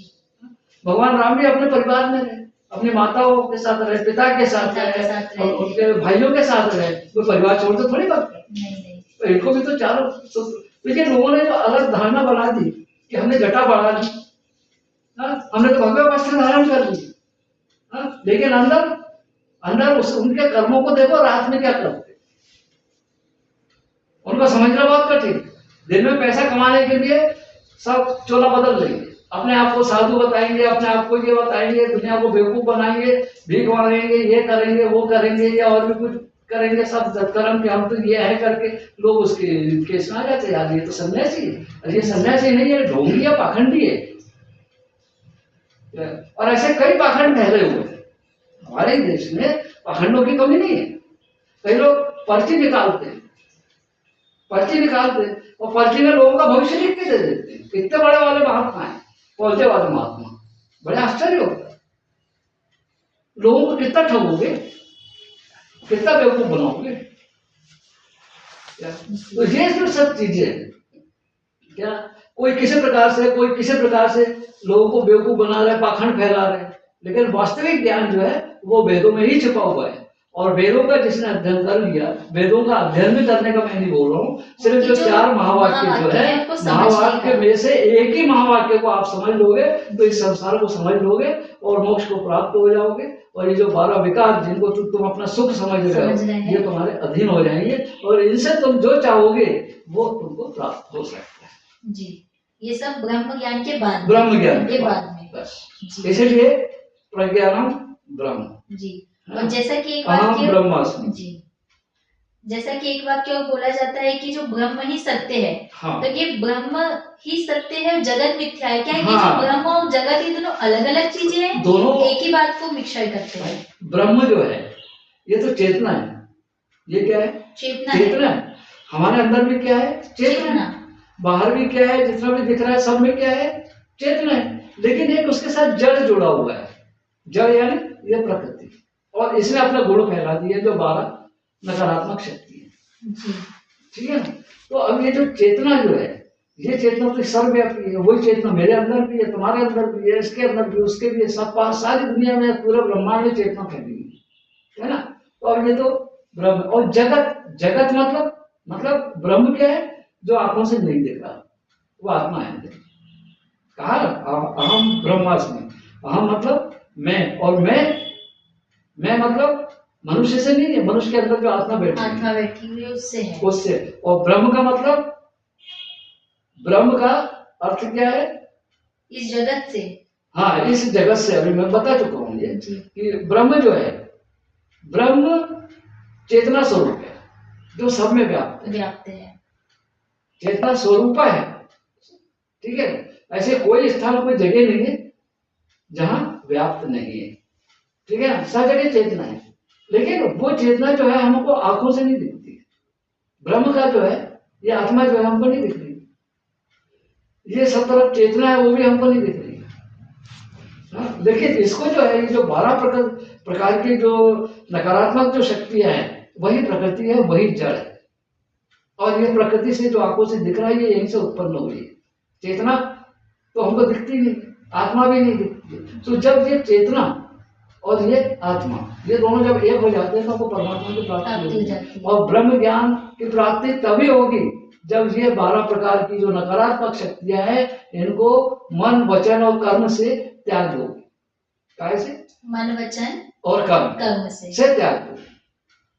भगवान राम भी अपने परिवार में रहे, अपनी माताओं के साथ रहे, पिता के साथ रहे, और उनके भाइयों के साथ रहे। वो परिवार छोड़ के थोड़ी बात है। तो इनको भी तो चारों। लेकिन लोगों ने जो अलग धारणा बना दी कि हमने जटा बढ़ा दी, हमने तो भगवा वस्त्र धारण कर ली, लेकिन अंदर उनके कर्मों को देखो, रात में क्या करते। उनको समझना बहुत कठिन। दिन में पैसा कमाने के लिए सब चोला बदल लेंगे, अपने आप को साधु बताएंगे, अपने आप को ये बताएंगे, दुनिया को बेवकूफ बनाएंगे, भीख मांगेंगे, ये करेंगे वो करेंगे, या और भी कुछ करेंगे, सब सत्कर्म के हम तो ये है करके लोग उसके केस में आ जाते। यार ये तो सन्यासी है। ये सन्यासी नहीं है, ढोंगी है, पाखंडी है। और ऐसे कई पाखंड फैले हुए हैं हमारे देश में। पाखंडों की कमी नहीं है। कई लोग पर्ची निकालते और पर्ची में लोगों का भविष्य लिख के दे देते हैं। कितने बड़े वाले महात्मा है, पहुंचे वाले महात्मा, बड़े आश्चर्य होता है। लोगों को कितना ठगोगे, कितना बेवकूफ बनाओगे। तो ये जो सब चीजें क्या, कोई किसी प्रकार से लोगों को बेवकूफ बना रहे, पाखंड फैला रहे। लेकिन वास्तविक ज्ञान जो है वो वेदों में ही छिपा हुआ है। और वेदों का जिसने अध्ययन कर लिया, वेदों का अध्ययन भी करने का मैं नहीं बोल रहा हूँ, सिर्फ जो 4 महावाक्य जो है, महावाक्य में से एक ही महावाक्य को आप समझ लोगे तो इस संसार को समझ लोगे और मोक्ष को प्राप्त हो जाओगे। और ये जो 12 विकार जिनको तुम अपना सुख समझ रहे हो, ये तुम्हारे अधीन हो जाएंगे और इनसे तुम जो चाहोगे वो तुमको प्राप्त हो सकता है जी। ये सब ब्रह्म ज्ञान के बाद, ब्रह्म ज्ञान के बाद में बस। इसीलिए प्रज्ञानम ब्रह्म जी। और जैसा कि एक वाक्य जी, जैसा कि एक वाक्य बोला जाता है कि जो ब्रह्म ही सत्य है। हाँ। तो ये ब्रह्म ही सत्य है, जगत मिथ्या है क्या? हाँ। ये जो ब्रह्म और जगत ये दोनों अलग अलग चीजें हैं, दोनों एक ही बात को मिक्सचर करते हैं। ब्रह्म जो है ये तो चेतना है, ये क्या है? चेतना चेतना है। हमारे अंदर भी क्या है? चेतना है। बाहर भी क्या है? जितना भी दिख रहा है सब में क्या है? चेतना है। लेकिन एक उसके साथ जड़ जुड़ा हुआ है। जड़ यानी ये प्रकृति, और इसने अपना गुण फैला दिया जो 12 नकारात्मक शक्ति है। ठीक है ना? तो अब ये जो चेतना जो है, ये चेतना तो सर्वव्यापी है। वही चेतना मेरे अंदर भी है, तुम्हारे अंदर भी है, इसके अंदर भी, उसके भी है, सब सारी दुनिया में, पूरे ब्रह्मांड में चेतना फैली हुई है ना? तो अब ये तो ब्रह्म। और जगत मतलब ब्रह्म क्या है? जो आंखों से नहीं दिख रहा, वो आत्मा है। कहा अहम ब्रह्मास्मि। अहम मतलब मैं, और मैं मतलब मनुष्य से नहीं है, मनुष्य के अंदर जो आत्मा बैठी हुई है उससे। और ब्रह्म का मतलब, ब्रह्म का अर्थ क्या है? इस जगत से। हाँ, इस जगत से। अभी मैं बता चुका हूँ ये कि ब्रह्म जो है, ब्रह्म चेतना स्वरूप है जो सब में व्याप्त है। चेतना स्वरूपा है। ठीक है? ऐसे कोई स्थान, कोई जगह नहीं है जहां व्याप्त नहीं है। ठीक है? सब जगह चेतना है, लेकिन वो चेतना जो है हमको आंखों से नहीं दिखती। ब्रह्म का जो है, ये आत्मा जो है हमको नहीं दिख रही। ये सब तरफ चेतना है, वो भी हमको नहीं दिख रही। देखिए, इसको जो है, ये जो 12 प्रकार की जो नकारात्मक जो शक्तियां हैं, वही प्रकृति है, वही जड़ है। और ये प्रकृति से जो आंखों से दिख रहा है, ये यहीं से उत्पन्न हुई है। चेतना तो हमको दिखती नहीं, आत्मा भी नहीं दिखती। तो जब ये चेतना और ये आत्मा, ये दोनों जब एक हो जाते हैं तो हमको परमात्मा की प्राप्ति हो जाती है। और ब्रह्म ज्ञान की प्राप्ति तभी होगी जब ये 12 प्रकार की जो नकारात्मक शक्तियां हैं, इनको मन, वचन और कर्म से त्याग दो। कैसे? मन, वचन और कर्म से त्याग दो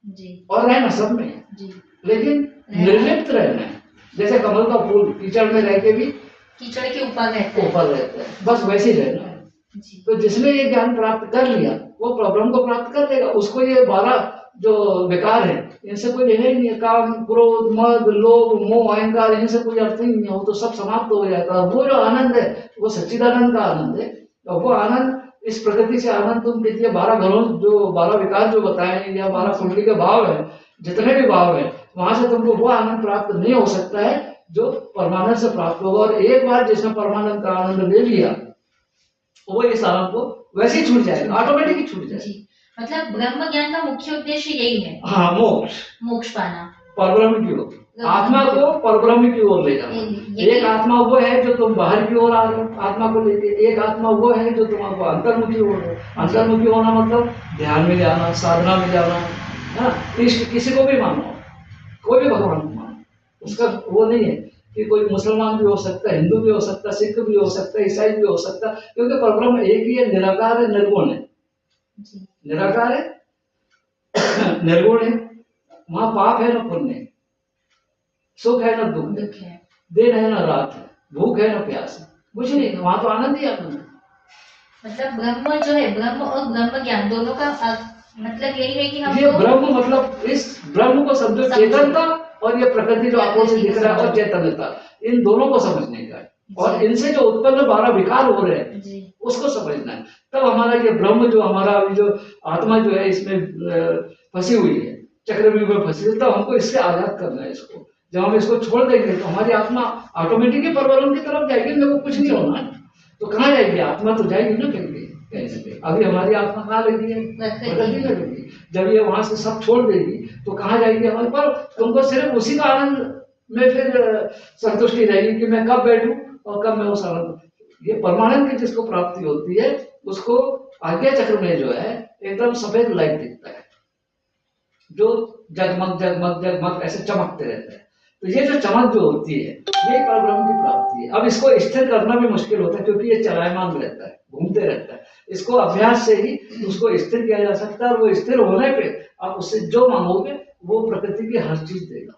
जी। और रहना सब में जी, लेकिन निर्लिप्त रहना है। जैसे कमल का फूल कीचड़ में रह के भी कीचड़ के ऊपर रहता है, बस वैसे ही रहना है जी। तो जिसने ये ज्ञान प्राप्त कर लिया, वो ब्रह्म को प्राप्त कर लेगा। उसको ये 12 जो विकार है, इनसे कोई लेना ही नहीं है। काम, क्रोध, मद, लोभ, मोह, अहंकार, इनसे कोई अर्थ ही नहीं है। वो तो सब समाप्त हो जाता है। वो जो आनंद है, वो सच्चिदानंद का आनंद है। और वो आनंद, इस प्रकृति से आनंद तुम देखिए, 12 घरों जो 12 विकार जो बताए, या 12 कुंडली के भाव है, जितने भी भाव है, वहां से तुमको वो आनंद प्राप्त नहीं हो सकता है जो परमानंद से प्राप्त होगा। और एक बार जिसने परमानंद का आनंद ले लिया, वो इस आनंद को वैसे ही छूट जाएगा, ऑटोमेटिक ही छूट जाएगा। मतलब ब्रह्म ज्ञान का मुख्य उद्देश्य यही है। हाँ, मोक्ष पाना, परब्रह्म की ओर, आत्मा को परब्रह्म की ओर ले जाना। एक आत्मा वो है जो तुम बाहर की ओर आ रहे हो आत्मा को लेके, एक आत्मा वो है जो तुम्हारे अंतर्मुखी हो रहे हो। अंतर्मुखी होना मतलब ध्यान में जाना, साधना में जाना, है। इष्ट किसी को भी मानो, कोई भी भगवान को मानो, उसका वो नहीं है कि कोई मुसलमान भी हो सकता है, हिंदू भी हो सकता है, सिख भी हो सकता है, ईसाई भी हो सकता है, क्योंकि परब्रह्म एक ही है, निराकार है, निर्गुण है। निराकार है, निर्गुण है। वहां पाप है ना पुण्य है, सुख है ना दुख है, दिन है ना रात है, भूख है ना प्यास है, कुछ नहीं। वहां तो आनंद ही आनंद है। मतलब ब्रह्म जो है, ब्रह्म और ब्रह्म ज्ञान दोनों का मतलब यही है कि हम ये ब्रह्म मतलब इस ब्रह्म को समझो, चेतनता और ये प्रकृति जो आंखों से दिख रहा है और चैतन्यता, इन दोनों को समझने का है। और इनसे जो उत्पन्न 12 विकार हो रहे हैं उसको समझना है। तब हमारा ये ब्रह्म जो हमारा अभी जो आत्मा जो है इसमें फंसी हुई है, चक्रव्यूह में फंसी है, तब हमको इससे आजाद करना है इसको। जब हम इसको छोड़ देंगे तो हमारी आत्मा ऑटोमेटिकली परब्रह्म की तरफ जाएगी। मेरे को कुछ नहीं होना है तो कहाँ जाएगी? आत्मा तो जाएगी ना कहीं से कहीं। अभी हमारी आत्मा कहाँ लगी है? प्रकृति में लगी। जब ये वहां से सब छोड़ देगी तो कहाँ जाएगी हमारे पर? तुमको सिर्फ उसी का आनंद में फिर संतुष्टि रहेगी कि मैं कब बैठूं और कब मैं उस आनंद, ये परमानंद की जिसको प्राप्ति होती है उसको आज्ञा चक्र में जो है एकदम सफेद लाइट दिखता है जो जगमग जगमग जगमग ऐसे चमकते रहते हैं। तो ये जो चमक जो होती है ये परब्रह्म की प्राप्ति है। अब इसको स्थिर करना भी मुश्किल होता है क्योंकि ये चलायमान रहता है, घूमते रहता है। इसको अभ्यास से ही उसको स्थिर किया जा सकता है और वो स्थिर होने पे आप उससे जो मांगोगे वो प्रकृति की हर चीज देगा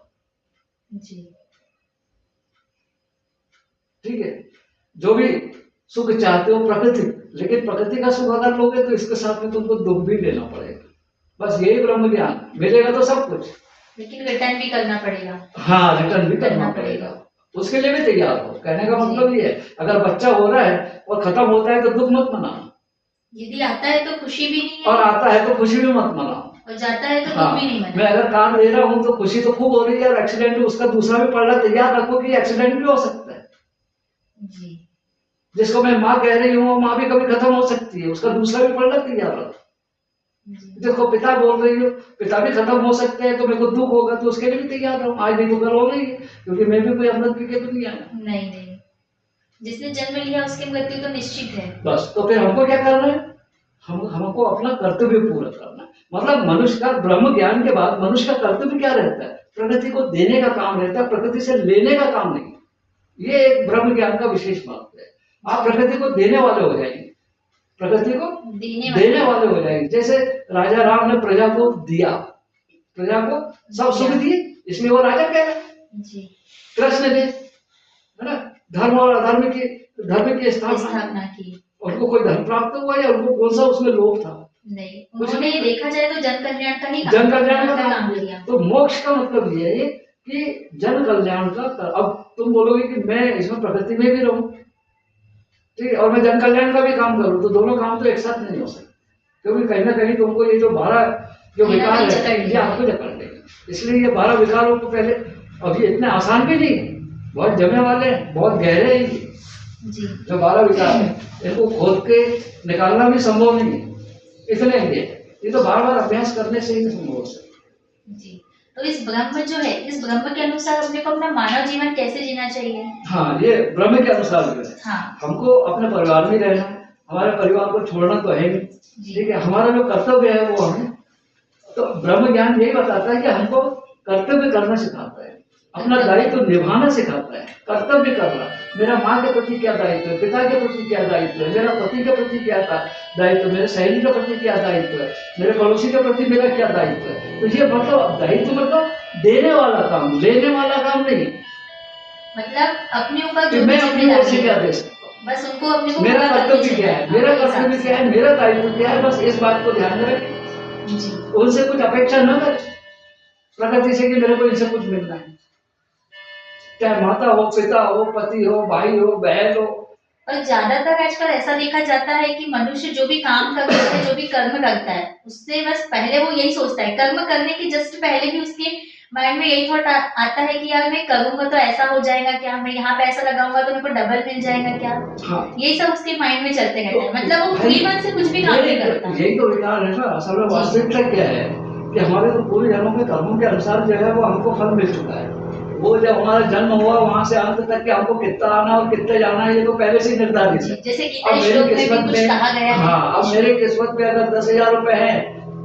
जी। ठीक है, जो भी सुख चाहते हो प्रकृति, लेकिन प्रकृति का सुख अगर लोगे तो इसके साथ में तुमको दुख भी लेना पड़ेगा। बस यही ब्रह्म ज्ञान मिलेगा तो सब कुछ, लेकिन रिटर्न भी करना पड़ेगा। हाँ, रिटर्न भी करना पड़ेगा, उसके लिए भी तैयार हो। कहने का मतलब ये है, अगर बच्चा हो रहा है और खत्म होता है तो दुख मत मनाओ। यदि आता है तो खुशी भी नहीं है, और आता है तो खुशी भी मत मनाओ। और जाता है तो हाँ, भी नहीं मना। मैं अगर कार ले रहा हूँ तो खुशी तो खूब हो रही है यार, एक्सीडेंट भी उसका दूसरा भी पड़ रहा है, तैयार रखो कि एक्सीडेंट भी हो सकता है। जी जिसको मैं माँ कह रही हूँ वो माँ भी कभी खत्म हो सकती है, उसका दूसरा भी पड़ रहा है, तैयार रखो। जी देखो पिता बोल रही हो, पिता भी खत्म हो सकते हैं, तो मेरे को दुख होगा तो उसके लिए भी तैयार रहूं, आज नहीं तो कल हो नहीं है, क्योंकि मैं भी कोई अमृत पी के तो नहीं आया। नहीं नहीं, जिसने जन्म लिया उसकी मृत्यु तो निश्चित है। बस तो फिर हमको क्या करना है, हमको अपना कर्तव्य पूरा करना है। मतलब मनुष्य का ब्रह्म ज्ञान के बाद मनुष्य का कर्तव्य क्या रहता है, प्रकृति को देने का काम रहता है, प्रकृति से लेने का काम नहीं। ये एक ब्रह्म ज्ञान का विशेष महत्व है। आप प्रकृति को देने वाले हो जाएंगे, प्रकृति को देने वाले हो जाएंगे। जैसे राजा राम ने प्रजा को दिया, प्रजा को सब सुख दिए, इसमें वो राजा कह रहा है। कृष्ण ने, है ना, धर्म और अधर्म की, धर्म की स्थापना की। उनको कोई धर्म प्राप्त हुआ या उनको कौन सा उसमें लोभ था? नहीं, उन्होंने देखा जाए तो जन कल्याण का ही जन कल्याण का काम किया। तो मोक्ष का मतलब ये है कि जन कल्याण का। अब तुम बोलोगे कि मैं इसमें प्रकृति में भी रहूं, ठीक है, और मैं जन कल्याण का भी काम करूं, तो दोनों काम तो एक साथ नहीं हो सकते, क्योंकि कहीं ना कहीं तुमको ये जो 12 जो विकार है ये आपको जकड़ लेगा। इसलिए ये 12 विकारों को पहले, अभी इतने आसान भी नहीं, बहुत जमे वाले हैं, बहुत गहरे हैं जी। जो 12 विकार है इनको खोद के निकालना भी संभव नहीं है, इसलिए ये तो बार बार अभ्यास करने से ही संभव हो सकता जी। तो इस ब्रह्म जो है, इस ब्रह्म के अनुसार अपने को अपना मानव जीवन कैसे जीना चाहिए? हाँ, ये ब्रह्म के अनुसार जो है, हाँ, हमको अपने परिवार में रहना, हमारे परिवार को छोड़ना तो है नहीं, ठीक है। हमारा जो कर्तव्य है वो हमें, तो ब्रह्म ज्ञान यही बताता है कि हमको कर्तव्य करना सिखाता है, अपना दायित्व तो निभाना सिखाता है। कर्तव्य करना, मेरा माँ के प्रति क्या दायित्व है, पिता के प्रति क्या दायित्व है, मेरा पति के प्रति क्या दायित्व है, मेरे सहेली के प्रति क्या दायित्व है, मेरे पड़ोसी के प्रति मेरा क्या दायित्व है। तो ये मतलब दायित्व मतलब देने वाला काम, लेने वाला काम नहीं। मतलब अपने ऊपर जो मैं अपनी ओर से क्या दे सकता हूँ, बस उनको अपने को मेरा कर्तव्य क्या है, मेरा कर्तव्य क्या है, मेरा दायित्व क्या है, बस इस बात को ध्यान में रखें। उनसे कुछ अपेक्षा न करें प्रकृति से कि मेरे को इनसे कुछ मिलना है, चाहे माता हो, पिता हो, पति हो, भाई हो, बहन हो। और ज्यादातर आजकल ऐसा देखा जाता है कि मनुष्य जो भी काम करता है, जो भी कर्म करता है, उससे बस पहले वो यही सोचता है, कर्म करने के जस्ट पहले भी उसके माइंड में यही थॉट आता है कि यार मैं करूंगा तो ऐसा हो जाएगा क्या, मैं यहाँ पैसा लगाऊंगा तो मेरे को डबल मिल जाएगा क्या। हाँ। यही सब उसके माइंड में चलते रहता है, मतलब वो फ्री मन से कुछ भी काम नहीं करता। यही तो विकार है ना। असल में वास्तविकता क्या है कि हमारे तो पूरे जन्मों के कर्मों के अनुसार जो है वो हमको फल मिल चुका है। वो जब हमारा जन्म हुआ वहां से अंत तक कि हमको कितना आना और कितने जाना है, ये तो पहले से निर्धारित है। जैसे गीता श्लोक में भी कुछ कहा गया है। हाँ, अब मेरी किस्मत में अगर 10,000 रुपए है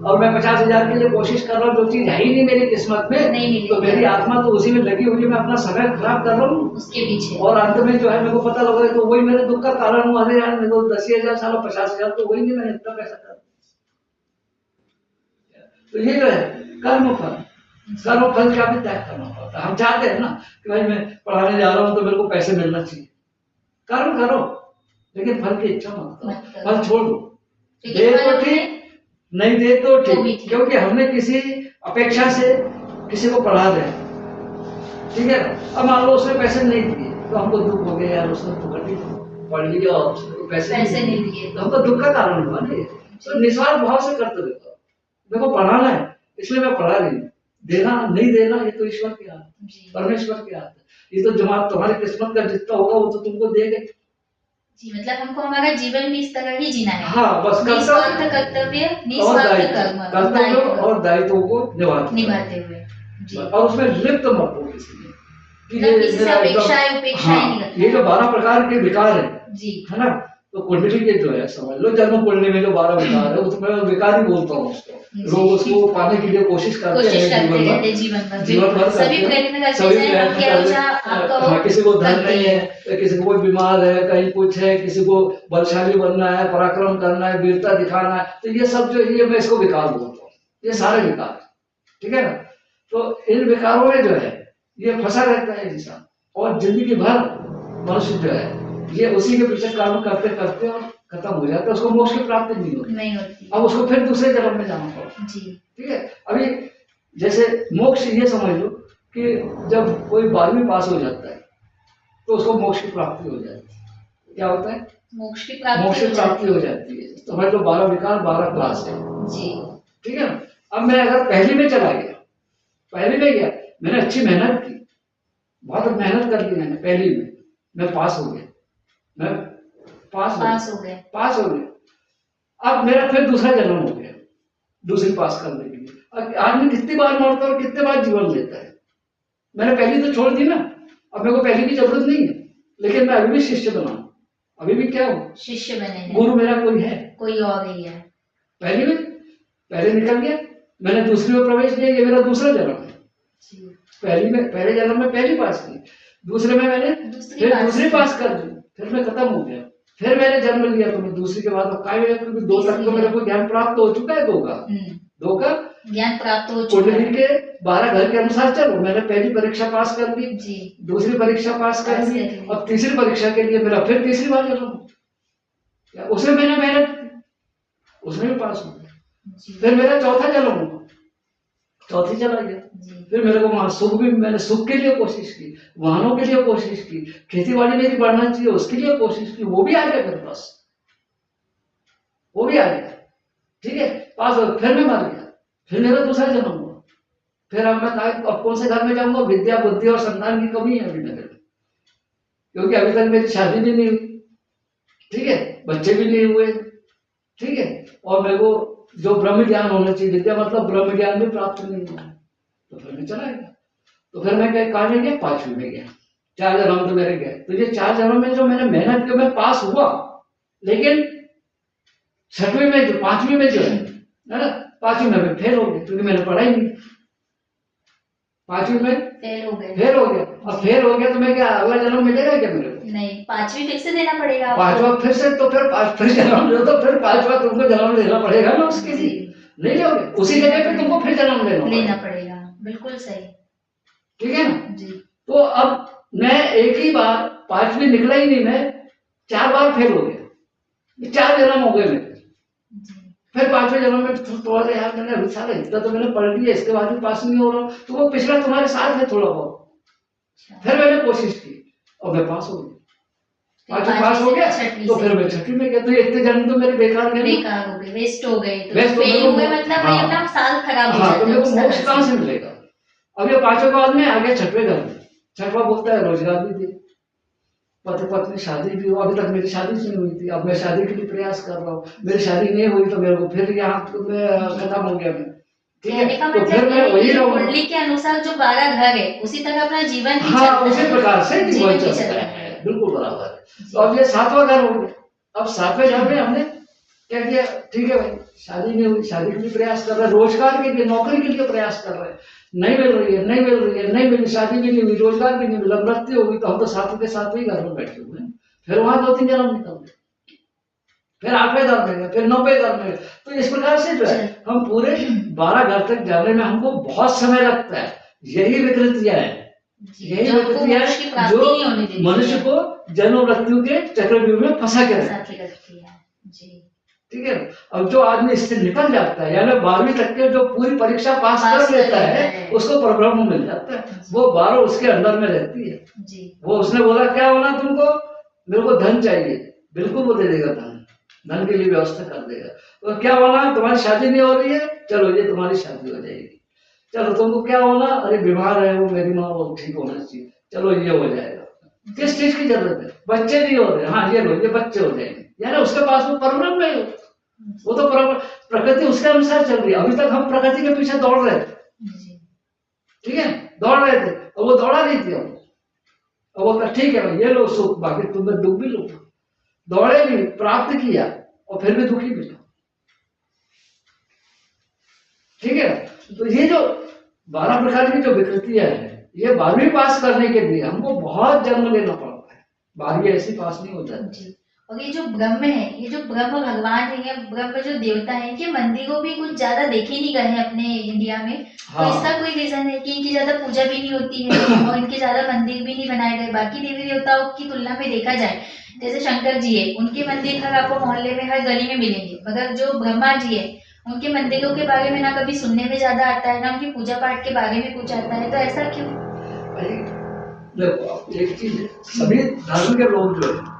और मैं 50,000 के लिए कोशिश कर रहा हूँ, जो चीज है ही नहीं मेरी किस्मत में, नहीं तो मेरी आत्मा तो उसी में लगी हुई, मैं अपना समय खराब कर रहा हूँ उसके पीछे, और अंत में जो है मेरे को पता लगा तो वही मेरे दुख का कारण हुआ। अरे यार, मेरे को 10,000 साल 50,000 तो वही नहीं, मैंने इतना पैसा कर। तो ये जो है कर्म फल, कर्म फल का भी त्याग करना पड़ता है। हम चाहते हैं ना कि भाई मैं पढ़ाने जा रहा हूँ तो मेरे को पैसे मिलना चाहिए, कर्म करो लेकिन फल की इच्छा मत करो, फल छोड़ दो। दे तो ठीक, नहीं दे तो ठीक, क्योंकि हमने किसी अपेक्षा से किसी को पढ़ा रहे, ठीक है ना। अब मान लो उसने पैसे नहीं दिए तो हमको दुख हो गया, यार उसने तो पढ़ लिया और पैसे नहीं दिए, तो हमको दुख का कारण हुआ नहीं। तो निस्वार्थ भाव से कर्तव्य करो, देखो पढ़ाना है इसलिए मैं पढ़ा रही हूँ, देना नहीं देना ये तो ईश्वर के हाथ, परमेश्वर के हाथ है। ये तो जमात तुम्हारी किस्मत का जितना होगा वो तो तुमको देगा जी। मतलब हमको हमारा जीवन भी इस तरह ही जीना है। हाँ, बस निस्वार्थ कर्तव्य, निस्वार्थ कर्म, कर्तव्य और दायित्वों को निभाते हुए, और उसमें लिप्त मत हो किसी में कि किसी से अपेक्षा है, उपेक्षा नहीं रखना। ये जो 12 प्रकार के विकार है जी, है ना, तो कुंडली के जो है समझ लो, जन्म कुंडली में जो 12 विकार है उसमें मैं विकार ही बोलता हूँ उसको। लोग उसको पाने के लिए कोशिश करते हैं जीवन भर, सभी प्रयत्न करते हैं। किसी को धन नहीं है, किसी को कोई बीमार है, कहीं कुछ है, किसी को बलशाली बनना है, पराक्रम करना है, वीरता दिखाना है, तो ये सब जो ये मैं इसको विकार बोलता हूँ, ये सारे विकार, ठीक है ना। तो इन विकारों में जो है ये फंसा रहता है इंसान, और जिंदगी भर मनुष्य जो है ये उसी के पीछे काम करते करते और खत्म हो जाता है, उसको मोक्ष की प्राप्ति नहीं होती। अब उसको फिर दूसरे जन्म में जाना पड़ता, ठीक है। अभी जैसे मोक्ष ये समझ लो कि जब कोई 12वीं पास हो जाता है तो उसको मोक्ष की प्राप्ति हो जाती है। क्या होता है? मोक्ष की प्राप्ति हो जाती है। तो हमारे जो 12 विकार 12 क्लास है जी, ठीक है ना। अब मैं अगर पहली में चला गया, पहली में गया, मैंने अच्छी मेहनत की, बहुत मेहनत कर ली मैंने, पहली में मैं पास हो गया, मैं पास हो गया। अब मेरा फिर दूसरा जन्म हो गया, दूसरी पास करने के लिए। अब आदमी कितनी बार मरता है और कितने बार जीवन लेता है। मैंने पहली तो छोड़ दी ना, अब मेरे को पहली की जरूरत नहीं है, लेकिन मैं अभी भी शिष्य बना हूं, अभी भी क्या हूं, शिष्य बने। गुरु मेरा कोई है, कोई और ही है। पहली में पहले निकल गया, मैंने दूसरी में प्रवेश किया, ये मेरा दूसरा जन्म है। पहली में, पहले जन्म में पहली पास की, दूसरे में मैंने दूसरी पास कर दी, फिर मैं खत्म हो गया, फिर मैंने जन्म लिया, तो मैं दूसरी के बाद क्योंकि 2 तक तो मेरे को ज्ञान प्राप्त हो चुका है, 2 का ज्ञान प्राप्त हो चुका है। के 12 घर के अनुसार चलो, मैंने पहली परीक्षा पास कर ली, दूसरी परीक्षा पास कर ली, अब तीसरी परीक्षा के लिए मेरा फिर तीसरी बार जन्म, उसमें मैंने मेहनत की, उसमें भी पास हो गया। फिर मेरा चौथा जन्म हुआ, चौथी चला गया, फिर मेरे को वहां सुख भी, मैंने सुख के लिए कोशिश की, वाहनों के लिए कोशिश की, खेती बाड़ी मेरी बढ़ना चाहिए उसके लिए कोशिश की, वो भी आ गया मेरे पास, वो भी आ गया, ठीक है, पास हो। फिर मैं मर गया, फिर मेरा दूसरा जन्म हुआ, फिर अब मैं अब कौन से घर में जाऊंगा, विद्या बुद्धि और संतान की कमी है अभी मेरे में, क्योंकि अभी तक मेरी शादी भी नहीं हुई, ठीक है, बच्चे भी नहीं हुए, ठीक है, और मेरे को जो ब्रह्म ज्ञान होना चाहिए, विद्या मतलब ब्रह्म ज्ञान भी प्राप्त नहीं हुआ, तो फिर मैं चला गया। तो फिर मैं कहा में गया, 5वीं में गया, 4 जन्म तो मेरे गए। तो ये 4 जन्म में जो मैंने मेहनत की, मैं पास हुआ, लेकिन 6वीं में जो 5वीं में जो है ना, 5वीं में फेल हो गया, क्योंकि मैंने पढ़ा ही नहीं, 5वीं में फेल हो गया। अब फेल हो गया तो मैं क्या अगला जन्म मिलेगा क्या मेरे को? नहीं, 5वीं फिर से देना पड़ेगा, 5वां फिर से, तो फिर जन्म लो, तो फिर 5वां तुमको जन्म लेना पड़ेगा ना, उसके लिए नहीं लोगे, उसी जगह पे तुमको फिर जन्म लेना पड़ेगा। बिल्कुल सही, ठीक है ना जी। तो अब मैं एक ही बार 5वीं निकला ही नहीं, मैं 4 बार फेल हो गया, 4 जन्म हो गए मेरे। फिर 5वें जन्म में थोड़ा यार मैंने अभी सारा इतना तो मैंने पढ़ लिया, इसके बाद भी पास नहीं हो रहा हूँ, तो वो पिछला तुम्हारे साथ है थोड़ा बहुत, फिर मैंने कोशिश की और मैं पास हो गया, 5वीं पास हो गया, तो फिर मैं 6वीं में गया। तो इतने जन्म तो मेरे बेकार गए, बेकार हो गए, वेस्ट हो गए, फेल हुए, मतलब अपना साल खराब हो जाता है, तो मेरे को मोक्ष कहां से मिलेगा? अब ये 5वें बाद में आ गया 6वें घर में, 6वां बोलता है रोजगार भी दे, पति पत्नी शादी भी हो, अभी तक मेरी शादी नहीं हुई थी, अब मैं शादी के लिए प्रयास कर रहा हूँ, मेरी शादी नहीं हुई तो मेरे को फिर यहाँ खत्म हो गया मैं, ठीक है, तो फिर मैं वही कुंडली के अनुसार जो 12 घर है उसी तरह अपना जीवन, हाँ उसी प्रकार से जीवन चलता है, बिल्कुल बराबर है। तो अब ये 7वां घर हो गया, अब 7वें घर में हमने क्या किया, ठीक है भाई शादी नहीं हुई, शादी के लिए प्रयास कर रहे हैं, रोजगार के लिए, नौकरी के लिए प्रयास कर रहे हैं, नहीं मिल रही है, नहीं मिली, शादी भी नहीं हुई, रोजगार भी नहीं मिला, मृत्यु होगी, तो हम तो 7वें के 7वें घर में बैठे हुए हैं। फिर वहां 2-3 जन्म निकल गए, फिर 8वें घर में गए, फिर 9वें घर में गए। तो इस प्रकार से जो है हम पूरे 12 घर तक जाने में हमको बहुत समय लगता है। यही विकृतियां है, यही विकृतियां जो मनुष्य को जन्म मृत्यु के चक्रव्यूह में फंसा के रखती है, ठीक है। अब जो आदमी इससे निकल जाता है, यानी 12वीं तक के जो पूरी परीक्षा पास कर लेता है, उसको परब्रह्म मिल जाता है, वो 12 उसके अंदर में रहती है जी। वो उसने बोला क्या होना तुमको, मेरे को धन चाहिए, बिल्कुल वो दे देगा, धन के लिए व्यवस्था कर देगा। तो क्या होना, तुम्हारी शादी नहीं हो रही है, चलो ये तुम्हारी शादी हो जाएगी। चलो तुमको क्या होना, अरे बीमार है वो मेरी माँ, वो ठीक होना चाहिए, चलो ये हो जाएगा। किस चीज की जरूरत है, बच्चे नहीं हो रहे, हाँ ये लो, ये बच्चे हो जाएंगे, यानी उसके पास वो परब्रह्म नहीं, वो तो प्रकृति उसके अनुसार चल रही है। अभी तक हम प्रकृति के पीछे दौड़ रहे थे, ठीक है, दौड़ रहे थे, और वो दौड़ा नहीं थी, और वो ठीक है ये लो सुख, बाकी तुम्हें दुख भी लो, दौड़े भी, प्राप्त किया और फिर भी दुखी मिला, ठीक है। तो ये जो 12 प्रकार की जो विकृतियां हैं, ये 12वीं पास करने के लिए हमको बहुत जन्म लेना पड़ता है, 12वीं ऐसी पास नहीं हो जाती। और ये जो ब्रह्म है, ये जो ब्रह्म भगवान है, ब्रह्म जो देवता है, इनके मंदिरों भी कुछ ज्यादा देखे नहीं गए हैं अपने इंडिया में। हाँ। तो इसका कोई रीजन है कि इनकी ज्यादा पूजा भी नहीं होती है और इनके ज्यादा मंदिर भी नहीं बनाए गए। बाकी देवी देवताओं की तुलना में देखा जाए, जैसे शंकर जी है, उनके मंदिर हर आपको मोहल्ले में, हर गली में मिलेंगे, मगर जो ब्रह्मा जी है उनके मंदिरों के बारे में ना कभी सुनने में ज्यादा आता है, ना उनकी पूजा पाठ के बारे में कुछ आता है। तो ऐसा क्यों? देखो एक चीज है, सभी धर्म के लोग जो है